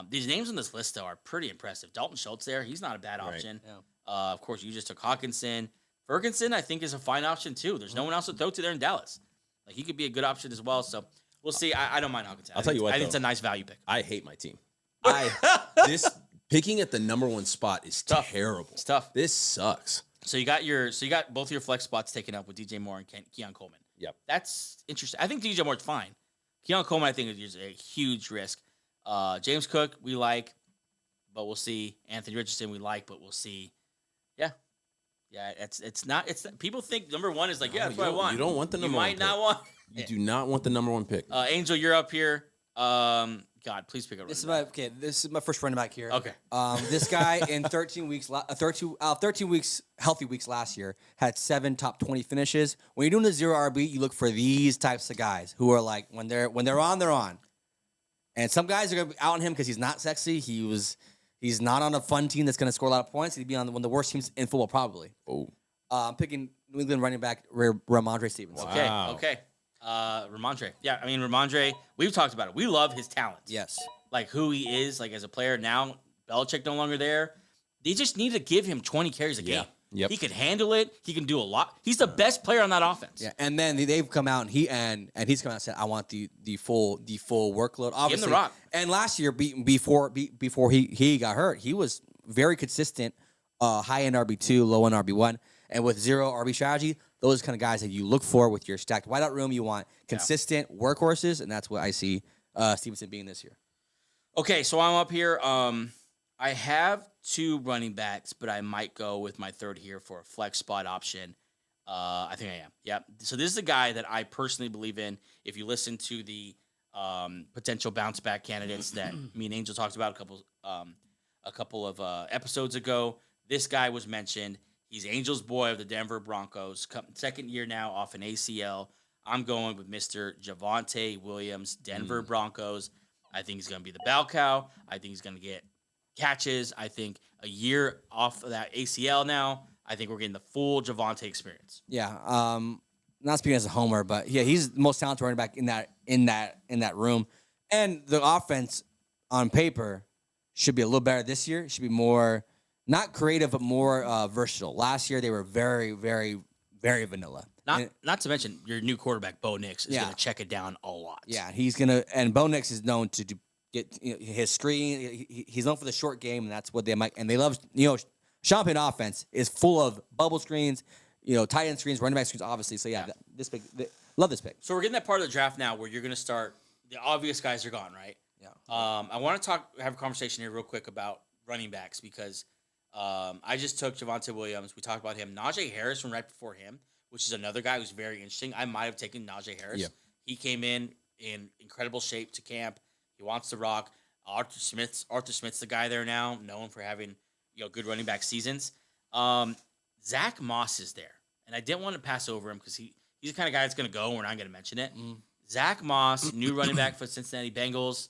These names on this list, though, are pretty impressive. Dalton Schultz there, he's not a bad option. Yeah. Of course, you just took Hawkinson. Ferguson, I think, is a fine option, too. There's no one else to throw to there in Dallas. Like, he could be a good option as well. So we'll see. I don't mind Hawkinson. I'll tell you what, I think it's a nice value pick. I hate my team. This picking at the number 1 spot is terrible. It's tough. This sucks. So you got both your flex spots taken up with DJ Moore and Keon Coleman. Yep. That's interesting. I think DJ Moore's fine. Keon Coleman, I think, is a huge risk. James Cook, we like, but we'll see. Anthony Richardson, we like, but we'll see. Yeah, it's not. People think number 1 is like, that's what I want. You don't want the number 1 pick. You might not want. You do not want the number 1 pick. Angel, you're up here. God, please pick a running back. This is my first running back here. Okay. This guy in 13 weeks, 13 weeks healthy weeks last year had 7 top 20 finishes. When you're doing the 0 RB, you look for these types of guys who are like when they're on, they're on. And some guys are gonna be out on him because he's not sexy. He's not on a fun team that's gonna score a lot of points. He'd be on one of the worst teams in football probably. Oh. I'm picking New England running back Ramondre Stevenson. Okay. Ramondre. Yeah, I mean Ramondre. We've talked about it. We love his talent. Yes. Like who he is, like as a player. Now Belichick no longer there. They just need to give him 20 carries a game. Yep. He could handle it. He can do a lot. He's the best player on that offense. Yeah, and then they've come out and he's come out and said, "I want the full workload." Obviously, Give him the rock. And last year, before he got hurt, he was very consistent, high end RB2, low end RB1, and with 0 RB strategy, those are kind of guys that you look for with your stacked wideout room. You want consistent workhorses, and that's what I see Stevenson being this year. Okay, so I'm up here. I have 2 running backs, but I might go with my third here for a flex spot option. I think I am. Yeah. So this is a guy that I personally believe in. If you listen to the potential bounce back candidates that me and Angel talked about a couple of episodes ago, this guy was mentioned. He's Angel's boy of the Denver Broncos. Second year now off an ACL. I'm going with Mr. Javonte Williams, Denver Broncos. I think he's going to be the bell cow. I think he's going to get catches. I think a year off of that ACL now, I think we're getting the full Javonte experience. Yeah. Not speaking as a homer, but yeah, he's the most talented running back in that room. And the offense on paper should be a little better this year. It should be more not creative, but more versatile. Last year they were very, very, very vanilla. Not to mention your new quarterback, Bo Nix, is going to check it down a lot. Yeah, and Bo Nix is known to get his screen. He's known for the short game, and that's what they might. And they love, Sean Payton offense is full of bubble screens, tight end screens, running back screens, obviously. So yeah. This pick, love this pick. So we're getting that part of the draft now where you're going to start. The obvious guys are gone, right? Yeah. I want to have a conversation here real quick about running backs because I just took Javonte Williams. We talked about him. Najee Harris from right before him, which is another guy who's very interesting. I might have taken Najee Harris. Yeah. He came in incredible shape to camp. He wants to rock. Arthur Smith's the guy there now, known for having good running back seasons. Zach Moss is there, and I didn't want to pass over him because he's the kind of guy that's going to go. We're not going to mention it. Zach Moss, new running back for Cincinnati Bengals.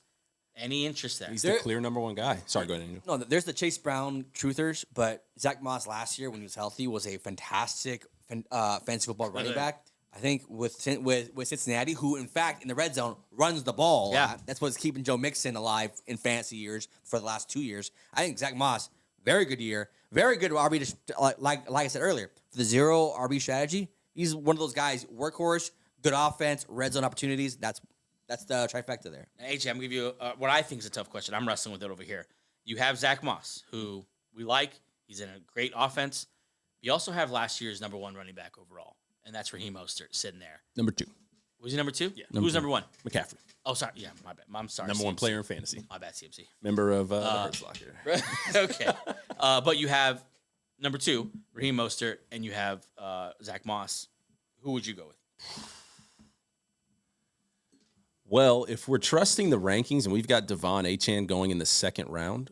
Any interest there? He's the clear number 1 guy. Sorry, go ahead, Angel. No, there's the Chase Brown truthers, but Zach Moss last year when he was healthy was a fantastic fantasy football running back. I think with Cincinnati, who in fact in the red zone runs the ball. Yeah, that's what's keeping Joe Mixon alive in fantasy years for the last 2 years. I think Zach Moss, very good year, very good RB. Like I said earlier, for the 0 RB strategy, he's one of those guys, workhorse, good offense, red zone opportunities. That's the trifecta there. Now, AJ, I'm going to give you what I think is a tough question. I'm wrestling with it over here. You have Zach Moss, who we like. He's in a great offense. You also have last year's number 1 running back overall, and that's Raheem Mostert sitting there. Number 2. Was he number 2? Yeah. Who's number 1? McCaffrey. Oh, sorry. Yeah, my bad. I'm sorry. Number CMC. 1 player in fantasy. My bad, CMC. Member of the Hurts Locker. Okay. But you have number 2, Raheem Mostert, and you have Zach Moss. Who would you go with? Well, if we're trusting the rankings and we've got Devon Achane going in the 2nd round,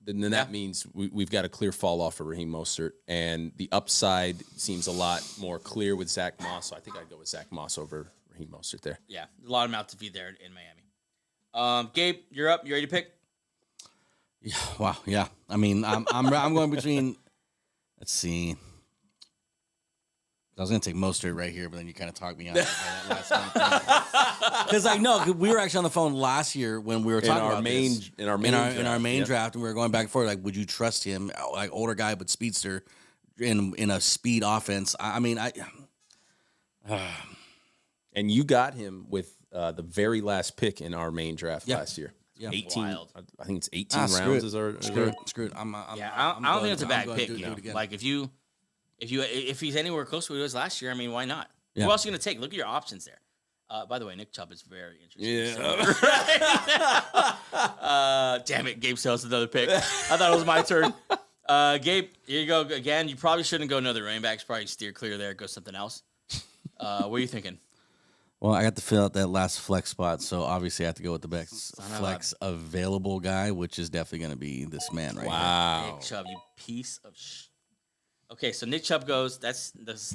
then that means we've got a clear fall off for Raheem Mostert, and the upside seems a lot more clear with Zach Moss. So I think I'd go with Zach Moss over Raheem Mostert there. Yeah, a lot of mouth to feed there in Miami. Gabe, you're up. You ready to pick? Yeah. Wow. Yeah. I mean, I'm going between. Let's see. I was gonna take Mostert right here, but then you kind of talked me out of that last because no, we were actually on the phone last year when we were talking about this. in our main draft, and we were going back and forth. Like, would you trust him? Like older guy, but speedster in a speed offense. And you got him with the very last pick in our main draft last year. Yeah. 18. Wild. I think it's 18 rounds. Screw it. I don't think it's a bad pick. Like if he's anywhere close to what he was last year, I mean, why not? Yeah. Who else are you gonna take? Look at your options there. By the way, Nick Chubb is very interesting. Yeah. Damn it, Gabe sells another pick. I thought it was my turn. Gabe, here you go again. You probably shouldn't go another running back. Probably steer clear there. Go something else. What are you thinking? Well, I got to fill out that last flex spot, so obviously I have to go with the best flex available guy, which is definitely going to be this man right here. Wow. Nick Chubb, you piece of Okay, so Nick Chubb goes.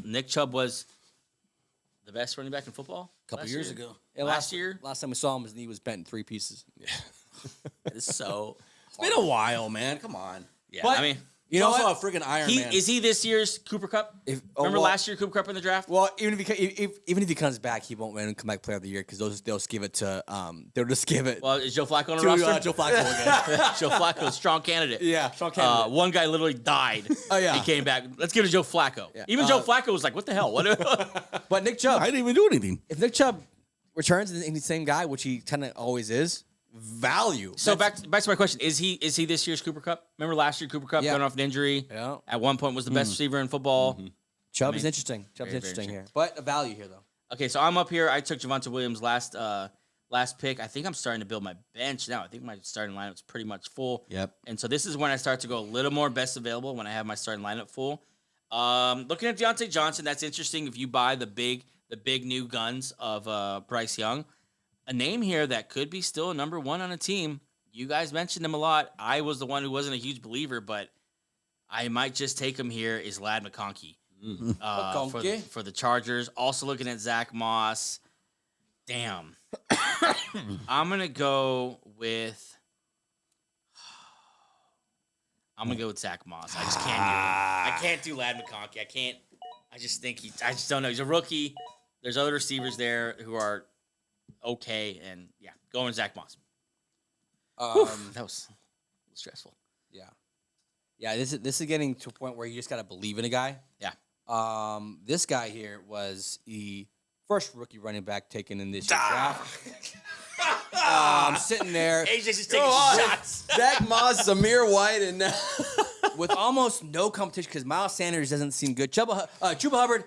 Nick Chubb was the best running back in football A couple years ago. Yeah, last year? Last time we saw him, his knee was bent in 3 pieces. It's so. It's been a while, man. Come on. Yeah, But- I mean, He's know also what? a freaking Iron Man. is he this year's Cooper Kupp? Remember last year Cooper Kupp in the draft? Well, even if he comes back, he won't win and come back Player of the Year because they'll just give it to they'll just give it Well, is Joe Flacco on the to roster? Joe Flacco again. Joe Flacco, strong candidate. Yeah, strong candidate. One guy literally died. Oh, yeah. He came back. Let's give it to Joe Flacco. Yeah. Even Joe Flacco was like, "What the hell? What?" But Nick Chubb, I didn't even do anything. if Nick Chubb returns and he's the same guy, which he kind of always is, value. So back to my question: Is he this year's Cooper Kupp? Remember last year Cooper Kupp Yeah. going off an injury? Yeah. At one point was the best receiver in football. Chubb is interesting. Chubb's very interesting here, but a value here though. Okay, so I'm up here. I took Javonte Williams last pick. I think I'm starting to build my bench now. I think my starting lineup's pretty much full. Yep. And so this is when I start to go a little more best available when I have my starting lineup full. Looking at Deontay Johnson, that's interesting. If you buy the big new guns of Bryce Young, a name here that could be still number one on a team. You guys mentioned him a lot. I was the one who wasn't a huge believer, but I might just take him here. Is Lad McConkey for the Chargers? Also looking at Zach Moss. Damn. I'm gonna go with Zach Moss. I just can't do it. I can't do Lad McConkey. I just don't know. He's a rookie. There's other receivers there who are okay, and yeah, going Zach Moss. That was stressful. Yeah. This is getting to a point where you just gotta believe in a guy. Yeah. This guy here was the first rookie running back taken in this year's draft. Sitting there AJ's just taking shots. Zach Moss, Zamir White, and now with almost no competition because Miles Sanders doesn't seem good. Chuba Hubbard,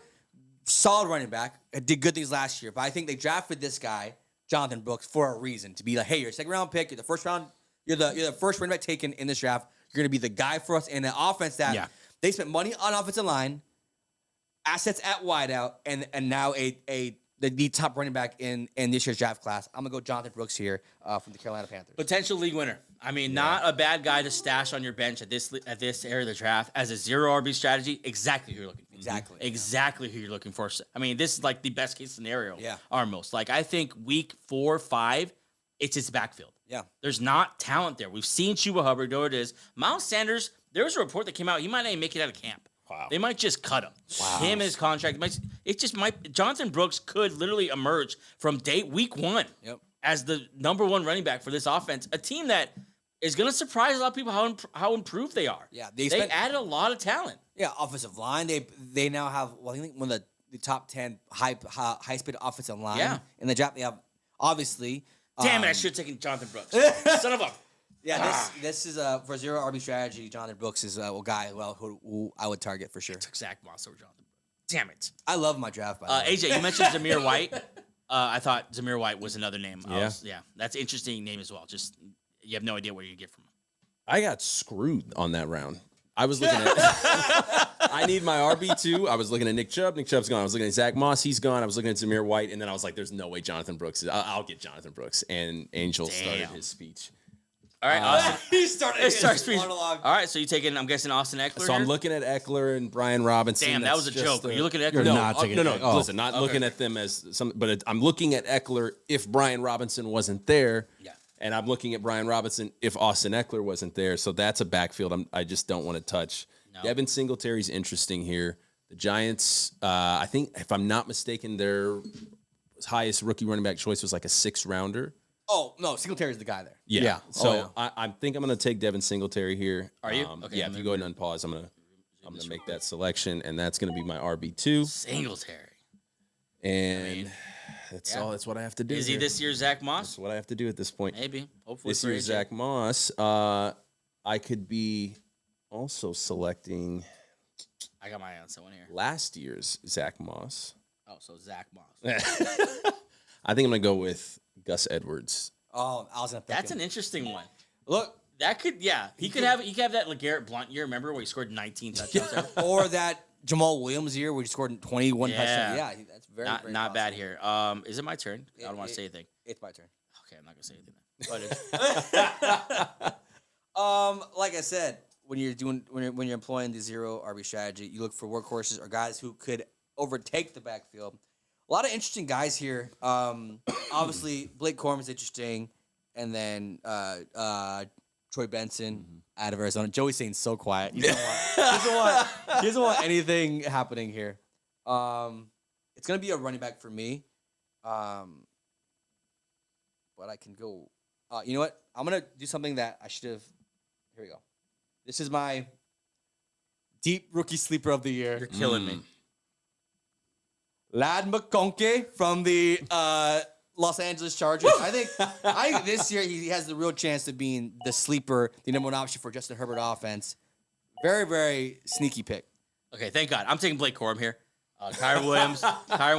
solid running back, did good things last year, but I think they drafted this guy, Jonathan Brooks, for a reason to be like, hey, you're a second round pick, you're the first running back taken in this draft. You're gonna be the guy for us in an offense that they spent money on offensive line, assets at wideout, and now the top running back in this year's draft class. I'm gonna go Jonathan Brooks here from the Carolina Panthers. Potential league winner. I mean, not a bad guy to stash on your bench at this area of the draft as a zero RB strategy. Exactly who you're looking for. Exactly who you're looking for. I mean, this is like the best case scenario. Yeah. Almost. Like I think week 4 or 5, it's his backfield. Yeah. There's not talent there. We've seen Chuba Hubbard, know it is. Miles Sanders, there was a report that came out, he might not even make it out of camp. Wow. They might just cut him. Wow. Him and his contract. Jonathan Brooks could literally emerge from week 1 as the number 1 running back for this offense. A team that is going to surprise a lot of people how improved they are. Yeah, they added a lot of talent. Yeah, offensive line. They now have I think one of the top 10 high speed offensive line in the draft. They have obviously. Damn it! I should have taken Jonathan Brooks. Son of a. Yeah, this is for zero RB strategy. Jonathan Brooks is a guy who I would target for sure. I took Zach Moss over Jonathan Brooks. Damn it! I love my draft. By the way. AJ, you mentioned Zamir White. I thought Zamir White was another name. Yeah, that's an interesting name as well. Just you have no idea where you get from him. I got screwed on that round. I was looking at. I need my RB2. I was looking at Nick Chubb. Nick Chubb's gone. I was looking at Zach Moss. He's gone. I was looking at Zamir White, and then I was like, "There's no way Jonathan Brooks is. I'll get Jonathan Brooks." And Angel started his speech. All right, Austin. He started his monologue. All right, so you taking? I'm guessing Austin Eckler. So I'm looking at Eckler and Brian Robinson. Damn, that was a joke. You're looking at Eckler. You're not taking no. Oh. Listen, not looking at them as some, but I'm looking at Eckler if Brian Robinson wasn't there. Yeah. And I'm looking at Brian Robinson if Austin Eckler wasn't there. So that's a backfield I just don't want to touch. No. Devin Singletary's interesting here. The Giants, I think, if I'm not mistaken, their highest rookie running back choice was like a 6th rounder. Oh, no, Singletary's the guy there. Yeah. So I think I'm going to take Devin Singletary here. Are you? Okay. Yeah, if you go ahead and unpause, I'm going to make that selection, and that's going to be my RB2. Singletary. And that's all. That's what I have to do. Is he this year's Zach Moss? That's what I have to do at this point. Maybe. Hopefully. This year's Zach Moss. I could be also selecting I got my eye on someone here. last year's Zach Moss. Oh, so Zach Moss. I think I'm going to go with Gus Edwards. Oh, I was gonna pick That's him. an interesting one. Look, That could, he could have that LeGarrette Blount year. Remember where he scored 19 touchdowns? or that Jamal Williams year where he scored 21 touchdowns. Yeah, that's very not bad possible. here. Is it my turn? I don't want to say anything. It's my turn. Okay, I'm not gonna say anything. Then. Like I said, when you're employing the 0 RB strategy, you look for workhorses or guys who could overtake the backfield. A lot of interesting guys here. Obviously, Blake Corum is interesting, and then Troy Benson out of Arizona. Joey's saying so quiet. He doesn't want anything happening here. It's gonna be a running back for me. But I can go. You know what? I'm gonna do something that I should have. Here we go. This is my deep rookie sleeper of the year. You're killing me. Lad McConkey from the Los Angeles Chargers. I think this year he has the real chance of being the sleeper, the number 1 option for Justin Herbert offense. Very, very sneaky pick. Okay, thank God. I'm taking Blake Corum here. Kyron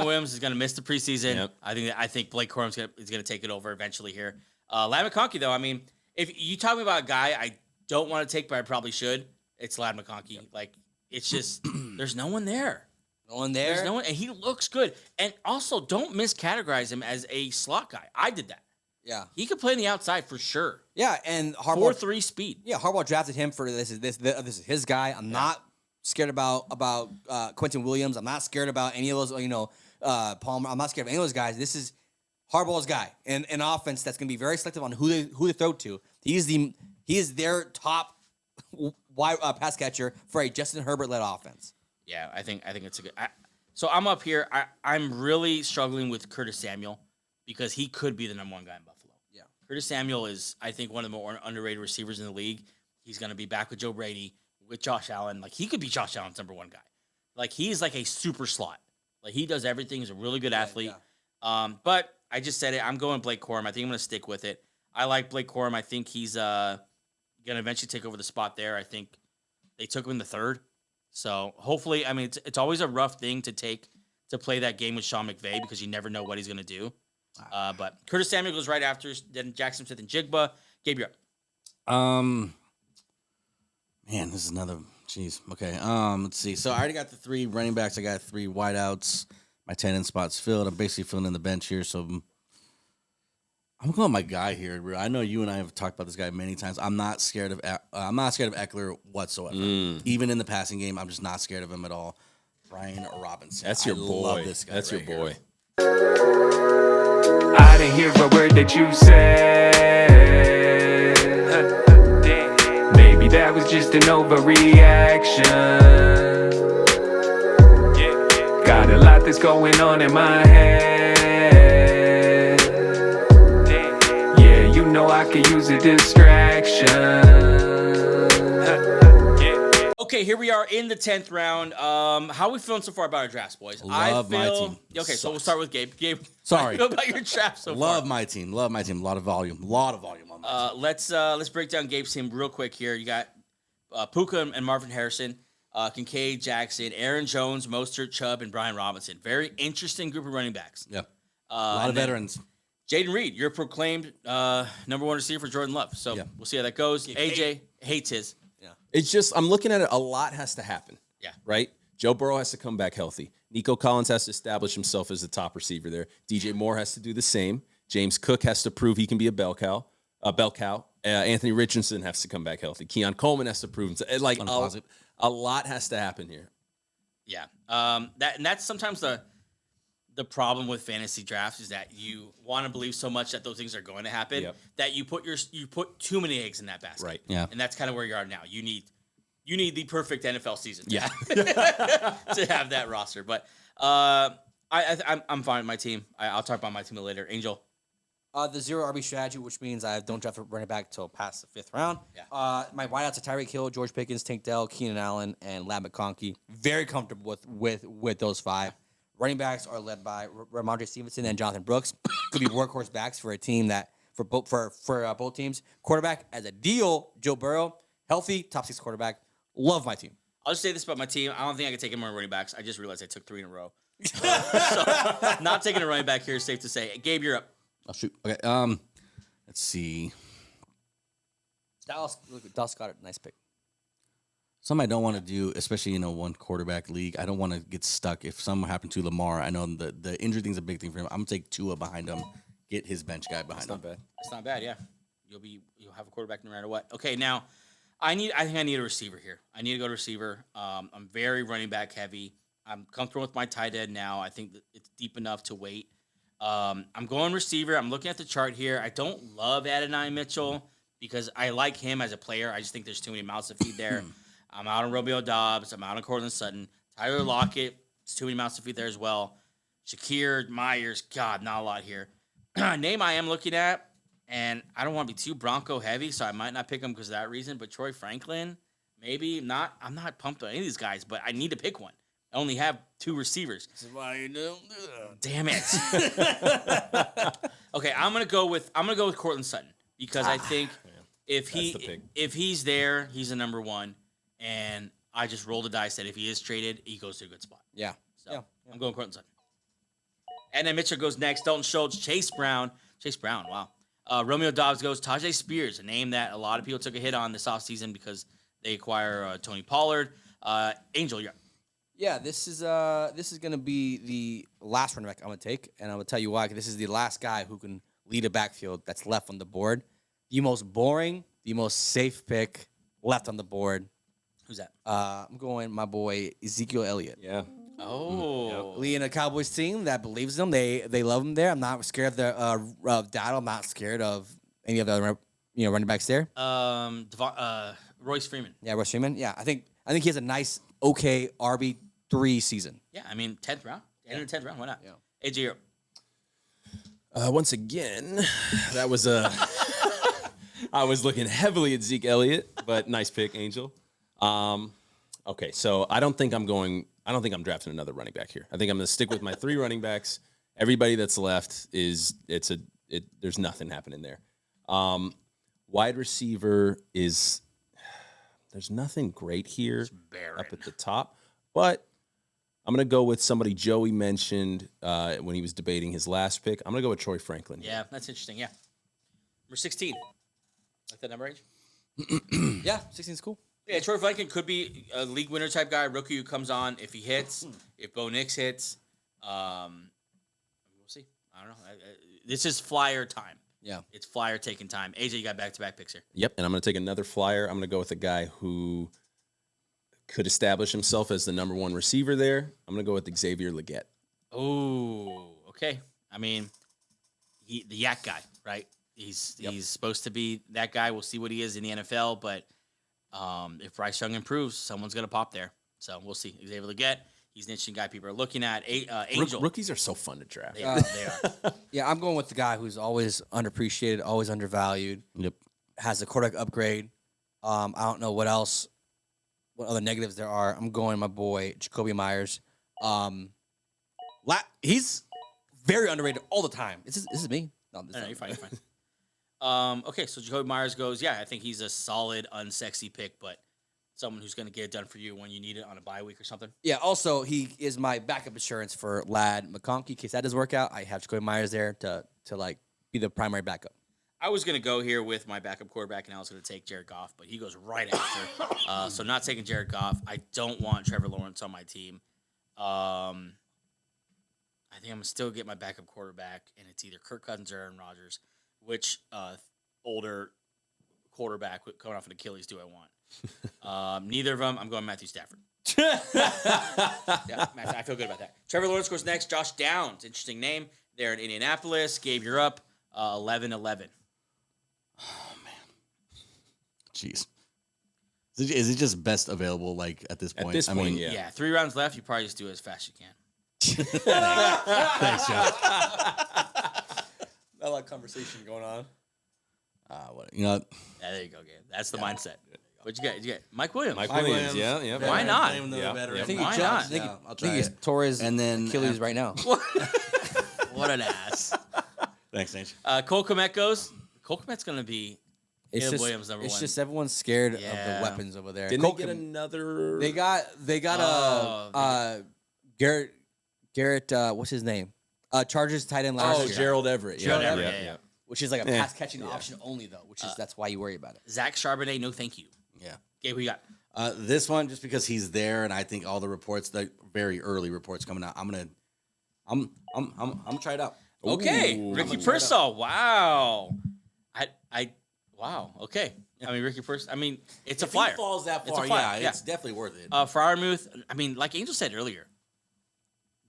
Williams is going to miss the preseason. Yep. I think Blake Corum is going to take it over eventually here. Lad McConkey, though, I mean, if you talk about a guy I don't want to take, but I probably should, it's Lad McConkey. Yep. Like, it's just, there's no one there. No one there. There's no one, and he looks good. And also, don't miscategorize him as a slot guy. I did that. Yeah, he could play on the outside for sure. Yeah, and Harbaugh 4.3 speed. Yeah, Harbaugh drafted him for this is his guy. I'm not scared about Quentin Williams. I'm not scared about any of those. Palmer. I'm not scared of any of those guys. This is Harbaugh's guy, and an offense that's going to be very selective on who they throw to. He is their top wide pass catcher for a Justin Herbert led offense. Yeah, I think it's a good. So I'm up here. I'm really struggling with Curtis Samuel because he could be the number 1 guy in Buffalo. Yeah, Curtis Samuel is, I think, one of the more underrated receivers in the league. He's going to be back with Joe Brady, with Josh Allen. Like, he could be Josh Allen's number 1 guy. Like, he's like a super slot. Like, he does everything. He's a really good athlete. Yeah. But I just said it. I'm going Blake Corum. I think I'm going to stick with it. I like Blake Corum. I think he's going to eventually take over the spot there. I think they took him in the 3rd. So hopefully, I mean, it's always a rough thing to play that game with Sean McVay because you never know what he's going to do. But Curtis Samuel goes right after, then Jackson Smith and Jigba. Gabe, you're up. Man, this is another. Jeez. Okay. Let's see. So I already got the 3 running backs. I got 3 wideouts. My 10 spots filled. I'm basically filling in the bench here. So I'm going with my guy here. I know you and I have talked about this guy many times. I'm not scared of Eckler whatsoever. Even in the passing game, I'm just not scared of him at all. Brian Robinson. That's your boy. Love this guy. That's right your boy. Here. I didn't hear a word that you said. Maybe that was just an overreaction. Got a lot that's going on in my head. Yeah, you know I could use a distraction. Okay, here we are in the 10th round. How are we feeling so far about our drafts, boys? Love my team. Okay, so we'll start with Gabe. Gabe, sorry. how do you feel about your draft so far? Love my team. A lot of volume. On my team. Let's break down Gabe's team real quick here. You got Puka and Marvin Harrison, Kincaid, Jackson, Aaron Jones, Mostert, Chubb, and Brian Robinson. Very interesting group of running backs. Yeah, a lot of veterans. Jaden Reed, you're proclaimed number 1 receiver for Jordan Love. So we'll see how that goes. AJ hates his. Yeah. It's just, I'm looking at it, a lot has to happen. Yeah. Right? Joe Burrow has to come back healthy. Nico Collins has to establish himself as the top receiver there. DJ Moore has to do the same. James Cook has to prove he can be a bell cow. Anthony Richardson has to come back healthy. Keon Coleman has to prove himself. Like, a lot has to happen here. Yeah. That's sometimes the problem with fantasy drafts is that you want to believe so much that those things are going to happen that you put too many eggs in that basket. Right. Yeah. And that's kind of where you are now. You need You need the perfect NFL season. Yeah. To have that roster. But I'm fine with my team. I'll talk about my team later. Angel. The 0 RB strategy, which means I don't draft a running back until past the 5th round. Yeah. My wideouts are Tyreek Hill, George Pickens, Tank Dell, Keenan Allen, and Lad McConkey. Very comfortable with those 5. Running backs are led by Ramondre Stevenson and Jonathan Brooks. Could be workhorse backs for a team that for both teams. Quarterback as a deal, Joe Burrow, healthy, top 6 quarterback. Love my team. I'll just say this about my team. I don't think I can take any more running backs. I just realized I took 3 in a row. So, not taking a running back here is safe to say. Gabe, you're up. I'll shoot. Okay. Let's see. Dallas got a nice pick. Something I don't want to do, especially in a 1 quarterback league. I don't want to get stuck. If something happened to Lamar, I know the injury thing's a big thing for him. I'm gonna take Tua behind him, get his bench guy behind him. It's not bad. Yeah, you'll have a quarterback no matter what. Okay, now I think I need a receiver here. I need to go to receiver. I'm very running back heavy. I'm comfortable with my tight end now. I think that it's deep enough to wait. I'm going receiver. I'm looking at the chart here. I don't love Adonai Mitchell because I like him as a player. I just think there's too many mouths to feed there. I'm out on Romeo Dobbs. I'm out on Cortland Sutton. Tyler Lockett. It's too many mouths to feed there as well. Shakir Myers. God, not a lot here. Name I am looking at, and I don't want to be too Bronco heavy, so I might not pick him because of that reason. But Troy Franklin, maybe not. I'm not pumped on any of these guys, but I need to pick one. I only have 2 receivers. This is why you don't do that. Damn it. Okay, I'm gonna go with Cortland Sutton because I think if he's there, he's a number 1, and I just rolled the dice that if he is traded, he goes to a good spot. Yeah. So I'm going Cortland Sutton. And then Mitchell goes next. Dalton Schultz, Chase Brown. Wow. Romeo Dobbs goes. Tajay Spears, a name that a lot of people took a hit on this offseason because they acquire Tony Pollard. Angel, you're up. Yeah, this is gonna be the last running back I'm gonna take, and I'm gonna tell you why. 'Cause this is the last guy who can lead a backfield that's left on the board. The most boring, the most safe pick left on the board. Who's that? I'm going my boy Ezekiel Elliott. Yeah. Oh, Leading a Cowboys team that believes in him. They love him there. I'm not scared of the of Dowdle. I'm not scared of any of the other running backs there. Royce Freeman. Yeah, Royce Freeman. Yeah, I think he has a nice, okay RB3 season. Yeah, I mean 10th round, end of the 10th round. Why not? Yeah. AJ, you're up. Once again, that was a. I was looking heavily at Zeke Elliott, but nice pick, Angel. Okay, so I don't think I'm drafting another running back here. I think I'm going to stick with my 3 running backs. Everybody that's left there's nothing happening there. Wide receiver there's nothing great here up at the top, but I'm going to go with somebody Joey mentioned when he was debating his last pick. I'm going to go with Troy Franklin. Yeah, that's interesting. Yeah. Number 16. Like that number, age? Yeah, 16 is cool. Yeah, Troy Franklin could be a league winner type guy, rookie who comes on if he hits, if Bo Nix hits. We'll see. I don't know. This is flyer time. Yeah. It's flyer taking time. AJ, you got back-to-back picks here. Yep, and I'm going to take another flyer. I'm going to go with a guy who could establish himself as the number 1 receiver there. I'm going to go with Xavier Legette. Oh, okay. I mean, the yak guy, right? He's supposed to be that guy. We'll see what he is in the NFL, but if Bryce Young improves, someone's going to pop there. So we'll see. Xavier Legette, he's an interesting guy people are looking at. Angel. Rookies are so fun to draft. They are. Yeah, I'm going with the guy who's always underappreciated, always undervalued. Yep. Has a quarterback upgrade. I don't know what other negatives there are. I'm going my boy Jacoby Myers. He's very underrated all the time. This is me. No, You're fine. Okay, so Jacoby Myers goes, yeah, I think he's a solid, unsexy pick, but someone who's going to get it done for you when you need it on a bye week or something. Yeah, also, he is my backup insurance for Lad McConkey. In case that doesn't work out, I have Jacoby Myers there to be the primary backup. I was going to go here with my backup quarterback, and I was going to take Jared Goff, but he goes right after. So not taking Jared Goff. I don't want Trevor Lawrence on my team. I think I'm going to still get my backup quarterback, and it's either Kirk Cousins or Aaron Rodgers. Which older quarterback coming off an Achilles do I want? Neither of them. I'm going Matthew Stafford. Yeah, I feel good about that. Trevor Lawrence goes next. Josh Downs, interesting name. They're in Indianapolis. Gabe, you're up. 11-11. Oh, man. Jeez. Is it just best available like at this point? At this point, yeah. Yeah, 3 rounds left. You probably just do it as fast as you can. Thanks, John. Not a lot of conversation going on. What, you know, Yeah, there you go, Gabe. That's the mindset. What you get? Mike Williams. Mike Williams. Yeah, yeah. Why not? I don't even know Yeah, the veteran. yeah. I think Why he not? jumps. Yeah, I'll I try think he's it. tore his And then Achilles right now. What an ass. Thanks, Nate. Cole Kmet goes. Cole Kmet's going to be It's Caleb just, Williams number it's one. just everyone's scared of Yeah. the weapons over there. Didn't Cole they get Kmet- another? They got Garrett. What's his name? Chargers tight end last year. Gerald Everett. Gerald yeah, Everett, yeah, yeah. Which is like a Yeah. pass catching option only though, which is that's why you worry about it. Zach Charbonnet, no thank you. Yeah. Gabe, who you got? This one, just because he's there, and I think all the reports, the very early reports coming out, I'm gonna try it out. Okay, Ooh. Ricky Pearsall. Wow. Wow. Okay. I mean, Ricky Pearsall. I mean, it's a If flyer. he falls that It's a far, flyer, yeah, it's definitely worth it. Fryermuth. I mean, like Angel said earlier,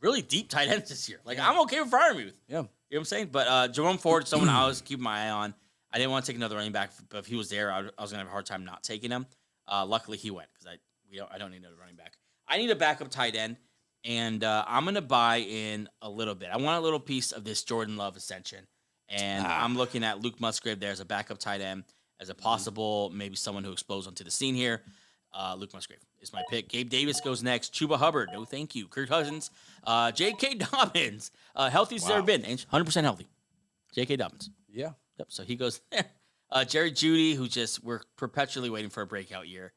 really deep tight ends this year. Like I'm okay with Fryermuth. Yeah. You know what I'm saying? But Jerome Ford is someone I was keeping my eye on. I didn't want to take another running back, but if he was there, I was gonna have a hard time not taking him. Luckily, he went because I don't need another running back. I need a backup tight end, and I'm gonna buy in a little bit. I want a little piece of this Jordan Love ascension, and I'm looking at Luke Musgrave there as a backup tight end, as a possible maybe someone who explodes onto the scene here. Luke Musgrave is my pick. Gabe Davis goes next. Chuba Hubbard, no thank you. Kirk Cousins, J.K. Dobbins, healthy as he's ever been, 100% healthy. J.K. Dobbins. Yeah. Yep. So he goes there. Jerry Jeudy, who we're perpetually waiting for a breakout year.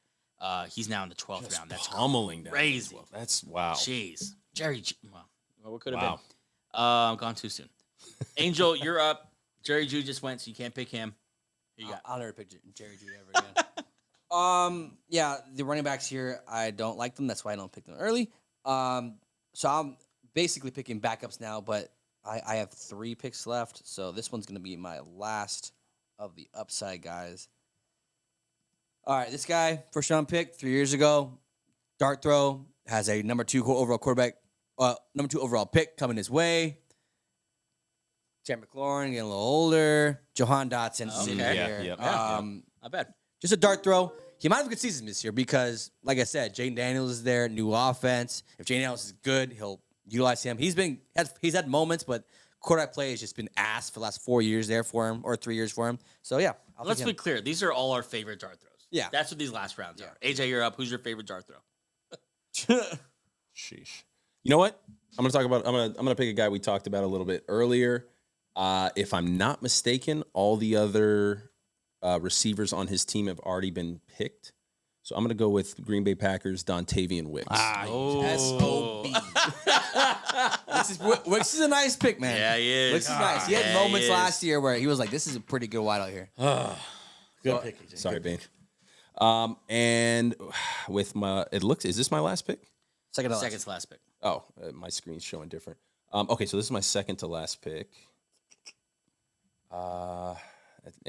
He's now in the 12th round. That's pummeling down. crazy. That's wow. Jeez. Well, what could have Wow. been? Gone too soon. Angel, you're up. Jerry Jeudy just went, so you can't pick him. Who you got? I'll never pick Jerry Jeudy ever again. Yeah, the running backs here, I don't like them. That's why I don't pick them early. So I'm basically picking backups now, but I have 3 picks left. So this one's going to be my last of the upside guys. All right, this guy, first round pick 3 years ago, dart throw, has a number 2 overall quarterback, number 2 overall pick coming his way. Terry McLaurin getting a little older. Johan Dotson sitting Okay. here. Yeah. Not bad. Just a dart throw. He might have a good season this year because, like I said, Jaden Daniels is there, new offense. If Jaden Daniels is good, he'll utilize him. He's had moments, but quarterback play has just been ass for the last 4 years there for him, or 3 years for him. So yeah, I'll Let's pick be him. clear. These are all our favorite dart throws. Yeah. That's what these last rounds are. AJ, you're up. Who's your favorite dart throw? Sheesh. You know what? I'm gonna pick a guy we talked about a little bit earlier. If I'm not mistaken, all the other receivers on his team have already been picked. So I'm gonna go with Green Bay Packers Dontavian Wicks. S.O.B. Wicks is a nice pick, man. Yeah, he is. Wicks is nice. He had Yeah, moments he is. last year where he was like, this is a pretty good wide out here. Good pick, AJ. Sorry, Bane. And with is this my last pick? Second to last. Second to last pick. Oh, my screen's showing different. Okay, so this is my second to last pick. And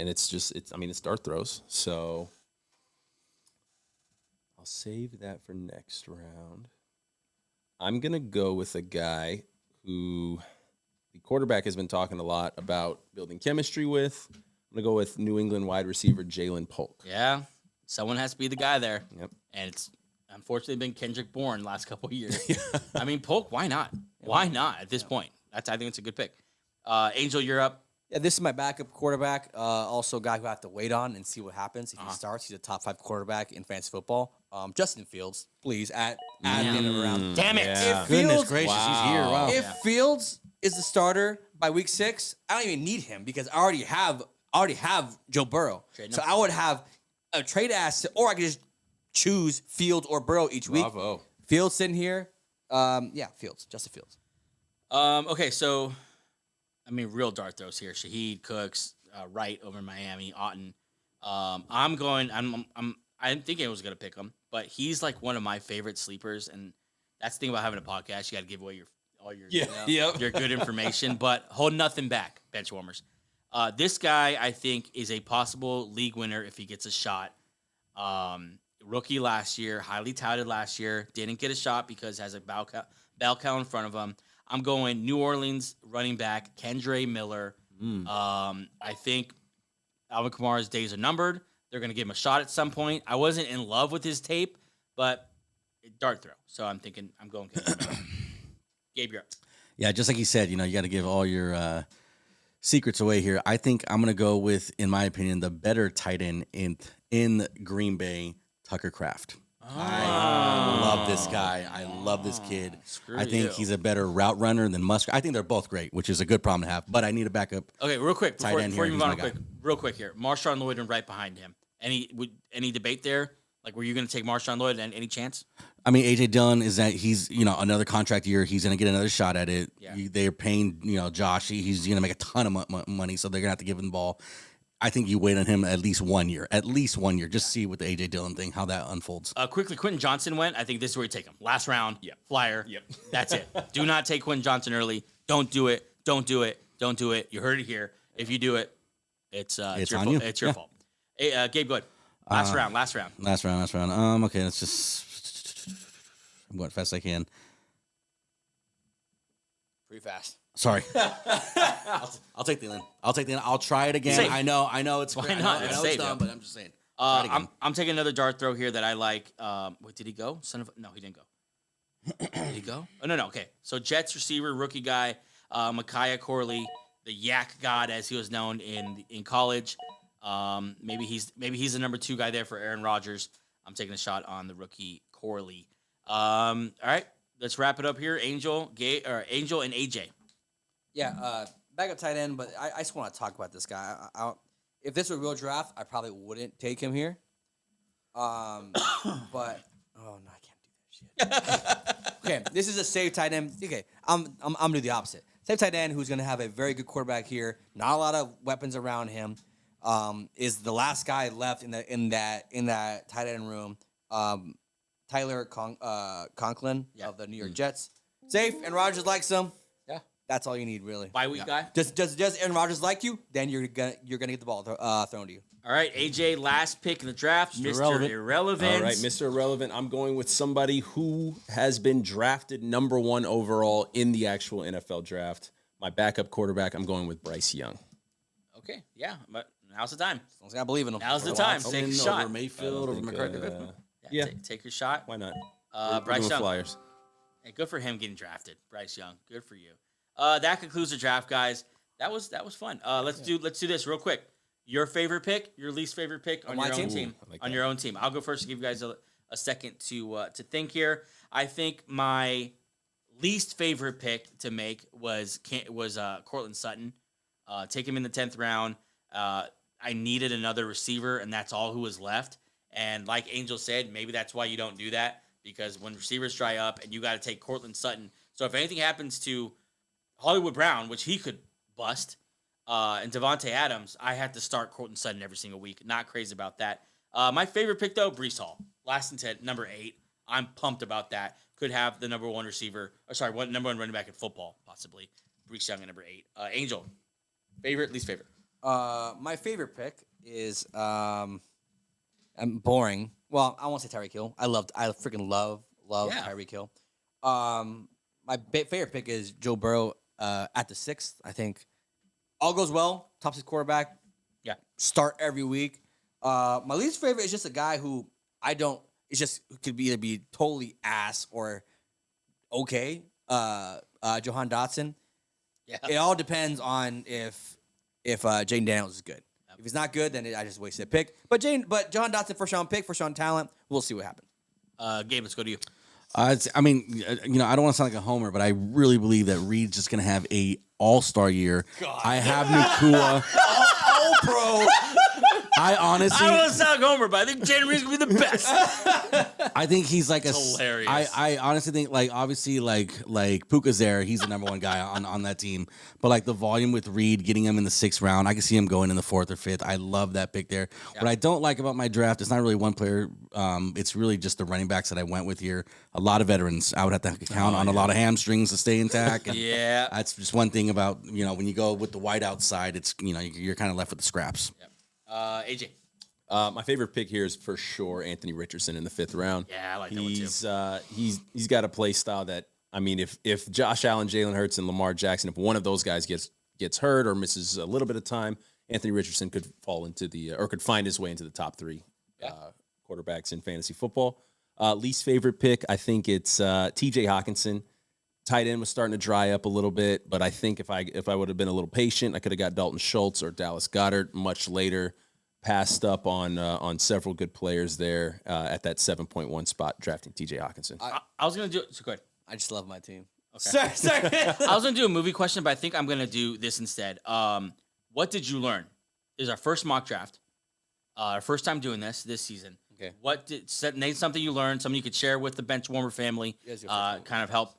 it's dart throws. So I'll save that for next round. I'm going to go with a guy who the quarterback has been talking a lot about building chemistry with. I'm going to go with New England wide receiver Jalen Polk. Yeah. Someone has to be the guy there. Yep. And it's unfortunately been Kendrick Bourne last couple of years. I mean, Polk, why not? Why not at this point? I think it's a good pick. Angel, you're up. Yeah, this is my backup quarterback. Also, a guy who I have to wait on and see what happens. If he starts, he's a top 5 quarterback in fantasy football. Justin Fields, please, at the end of the round. Damn it. Yeah. If Goodness Fields, gracious, he's here. Wow. if Fields is the starter by week 6, I don't even need him because I already have Joe Burrow. Trade So him. I would have a trade asset, or I could just choose Fields or Burrow each week. Bravo. Fields sitting here. Fields, Justin Fields. Okay, so I mean, real dart throws here. Shaheed, Cooks, Wright over in Miami, Otten. I didn't think I was gonna pick him, but he's like one of my favorite sleepers, and that's the thing about having a podcast. You got to give away all your your good information, but hold nothing back, bench warmers. This guy, I think, is a possible league winner if he gets a shot. Rookie last year, highly touted last year, didn't get a shot because has a bell cow in front of him. I'm going New Orleans running back Kendre Miller. I think Alvin Kamara's days are numbered. They're going to give him a shot at some point. I wasn't in love with his tape, but dart throw. So I'm thinking I'm going Gabe, you're up. Yeah, just like you said, you got to give all your secrets away here. I think I'm going to go with, in my opinion, the better tight end in Green Bay, Tucker Kraft. I love this guy. I love this kid. I think he's a better route runner than Musker. I think they're both great, which is a good problem to have. But I need a backup. Okay, real quick before you move on, real quick here. Marshawn Lloyd and right behind him. Any debate there? Like, were you going to take Marshawn Lloyd? And any chance? I mean, AJ Dillon is that he's another contract year. He's going to get another shot at it. Yeah. They're paying Josh. He's going to make a ton of money, so they're going to have to give him the ball. I think you wait on him at least 1 year. Just see with the AJ Dillon thing how that unfolds. Quickly, Quentin Johnson went. I think this is where you take him. Last round, flyer. Yep. That's it. Do not take Quentin Johnson early. Don't do it. Don't do it. Don't do it. You heard it here. If you do it, it's your fault. You. It's your fault. Hey, Gabe, go ahead. Last round. Okay, let's just. I'm going fast as I can. Pretty fast. Sorry. I'll take the in. I'll try it again. Safe. I know it's Why great. not? I know It's it's dumb, safe, but I'm just saying. I'm taking another dart throw here that I like. Wait, did he go? No, he didn't go. Did he go? Oh, no. Okay. So Jets receiver, rookie guy, Micaiah Corley, the Yak God as he was known in college. Maybe he's the number 2 guy there for Aaron Rodgers. I'm taking a shot on the rookie Corley. All right, let's wrap it up here. Angel and AJ. Yeah, backup tight end, but I just want to talk about this guy. If this were a real draft, I probably wouldn't take him here. But oh no, I can't do that shit. Okay, this is a safe tight end. Okay, I'm gonna do the opposite. Safe tight end who's gonna have a very good quarterback here. Not a lot of weapons around him. Is the last guy left in that tight end room. Tyler Conklin of the New York Jets. Safe, and Rodgers likes him. Yeah, that's all you need, really. Bye week guy. Does Aaron Rodgers like you? Then you're gonna get the ball thrown to you. All right, AJ, last pick in the draft, Mr. Irrelevant. All right, Mr. Irrelevant. I'm going with somebody who has been drafted number 1 overall in the actual NFL draft. My backup quarterback, I'm going with Bryce Young. Okay, yeah, but now's the time. As long as I believe in him. Now's the time. Take a shot. Over Mayfield, over McCarthy. Yeah. Take your shot. Why not? Bryce Young. Flyers. Hey, good for him getting drafted, Bryce Young. Good for you. That concludes the draft, guys. That was fun. Let's do this real quick. Your favorite pick, your least favorite pick on your own team. On your own team. I'll go first to give you guys a second to think here. I think my least favorite pick to make was Cortland Sutton. Take him in the 10th round. I needed another receiver, and that's all who was left. And like Angel said, maybe that's why you don't do that, because when receivers dry up and you got to take Cortland Sutton. So if anything happens to Hollywood Brown, which he could bust, and Devontae Adams, I have to start Cortland Sutton every single week. Not crazy about that. My favorite pick, though, Breece Hall. Last and 10, number 8. I'm pumped about that. Could have the number 1 receiver, number 1 running back in football, possibly. Breece Young at number 8. Angel, favorite, least favorite? My favorite pick is I'm boring. Well, I won't say Tyreek Hill. I freaking love Tyreek Hill. My favorite pick is Joe Burrow at the 6th. I think all goes well. Top 6 quarterback. Yeah. Start every week. My least favorite is just a guy who could either be totally ass or okay. Jahan Dotson. Yeah. It all depends on if Jaden Daniels is good. If he's not good, then I just wasted a pick. But Jahan Dotson, first round pick, first round talent. We'll see what happens. Gabe, let's go to you. I don't want to sound like a homer, but I really believe that Reed's just going to have a all-star year. God. I have Nakua. All pro. I honestly, I don't want to sound like Homer, but I think Jaden Reed's gonna be the best. I think he's like hilarious. I honestly think obviously Puka's there. He's the number 1 guy on that team. But the volume with Reed, getting him in the 6th round, I can see him going in the 4th or 5th. I love that pick there. Yeah. What I don't like about my draft, it's not really one player. It's really just the running backs that I went with here. A lot of veterans. I would have to count on a lot of hamstrings to stay intact. And yeah, that's just one thing about when you go with the wide outside, it's you're kind of left with the scraps. Yeah. AJ. My favorite pick here is for sure Anthony Richardson in the 5th round. Yeah, I like that one too. He's got a play style that, I mean, if Josh Allen, Jalen Hurts, and Lamar Jackson, if one of those guys gets hurt or misses a little bit of time, Anthony Richardson could fall into or could find his way into the top 3 quarterbacks in fantasy football. Least favorite pick, I think it's T.J. Hawkinson. Tight end was starting to dry up a little bit, but I think if I would have been a little patient, I could have got Dalton Schultz or Dallas Goedert much later. Passed up on several good players there at that 7.1 spot, drafting T.J. Hawkinson. I was going to do it. So go ahead. I just love my team. Okay. Sorry. I was going to do a movie question, but I think I'm going to do this instead. What did you learn? This is our first mock draft. Our first time doing this season. Okay. Name something you learned, something you could share with the Bench Warmer family, kind of help.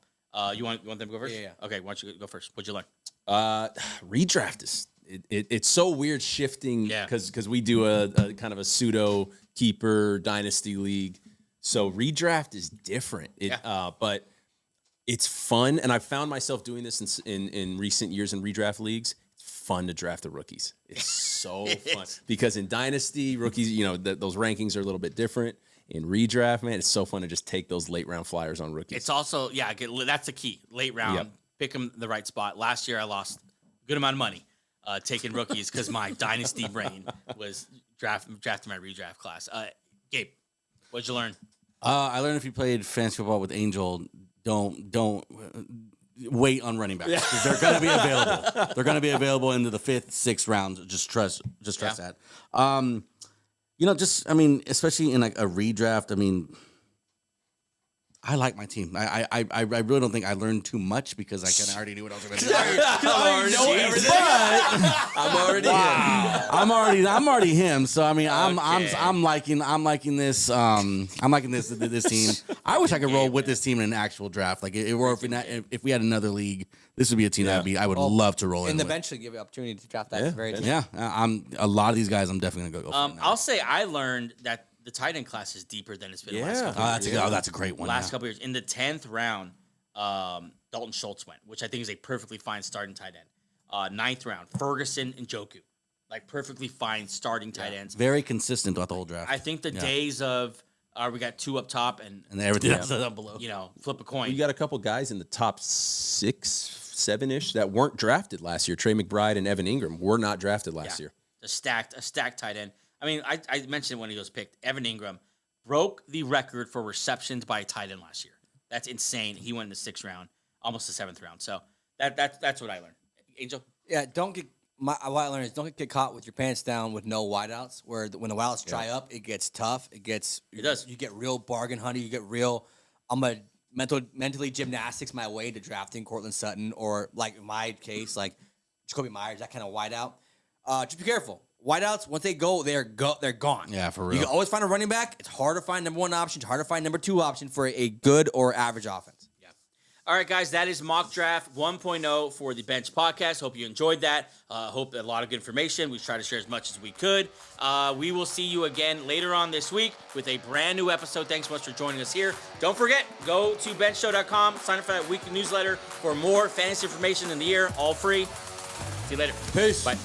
You want them to go first? Yeah. Okay, why don't you go first? What'd you learn? Redraft is it's so weird shifting because we do a kind of a pseudo keeper dynasty league. So redraft is different. But it's fun, and I've found myself doing this in recent years in redraft leagues. It's fun to draft the rookies. It's so fun because in dynasty rookies, those rankings are a little bit different. In redraft, man, it's so fun to just take those late round flyers on rookies. It's also that's the key. Late round, pick them the right spot. Last year, I lost a good amount of money taking rookies because my dynasty brain was drafting my redraft class. Gabe, what'd you learn? I learned if you played fantasy football with Angel, don't wait on running backs because they're going to be available. They're going to be available into the 5th, 6th round. Just trust that. Especially in like a redraft. I like my team. I really don't think I learned too much because I kind of already knew what I was going to do. I'm already him. So I'm liking this. I'm liking this team. I wish I could roll with this team in an actual draft. Like if we had another league, this would be a team I would love to roll in. And with. eventually give you an opportunity to draft that very team. Yeah, I'm a lot of these guys. I'm definitely gonna go. For I'll say I learned that the tight end class is deeper than it's been the last couple of years. That's a great one. Last couple of years. In the 10th round, Dalton Schultz went, which I think is a perfectly fine starting tight end. 9th round, Ferguson and Njoku. Like perfectly fine starting tight ends. Very consistent throughout the whole draft. I think the days of we got 2 up top and everything else down below. Flip a coin. You got a couple guys in the top 6, 7-ish that weren't drafted last year. Trey McBride and Evan Ingram were not drafted last year. A stacked tight end. I mentioned when he was picked. Evan Ingram broke the record for receptions by a tight end last year. That's insane. He went in the 6th round, almost the 7th round. So that's what I learned. Angel? Yeah, what I learned is don't get caught with your pants down with no wideouts. Where when the wideouts dry up, it gets tough. It does. You get real bargain hunting. You get real. I'm a mentally gymnastics my way to drafting Cortland Sutton or like in my case like Jacoby Myers, that kind of wideout. Just be careful. Wideouts, once they go, they're gone. Yeah, for real. You can always find a running back. It's hard to find number 1 option. It's hard to find number 2 option for a good or average offense. Yeah. All right, guys, that is Mock Draft 1.0 for the Bench Podcast. Hope you enjoyed that. Hope a lot of good information. We try to share as much as we could. We will see you again later on this week with a brand new episode. Thanks so much for joining us here. Don't forget, go to benchshow.com, sign up for that weekly newsletter for more fantasy information in the year, all free. See you later. Peace. Bye.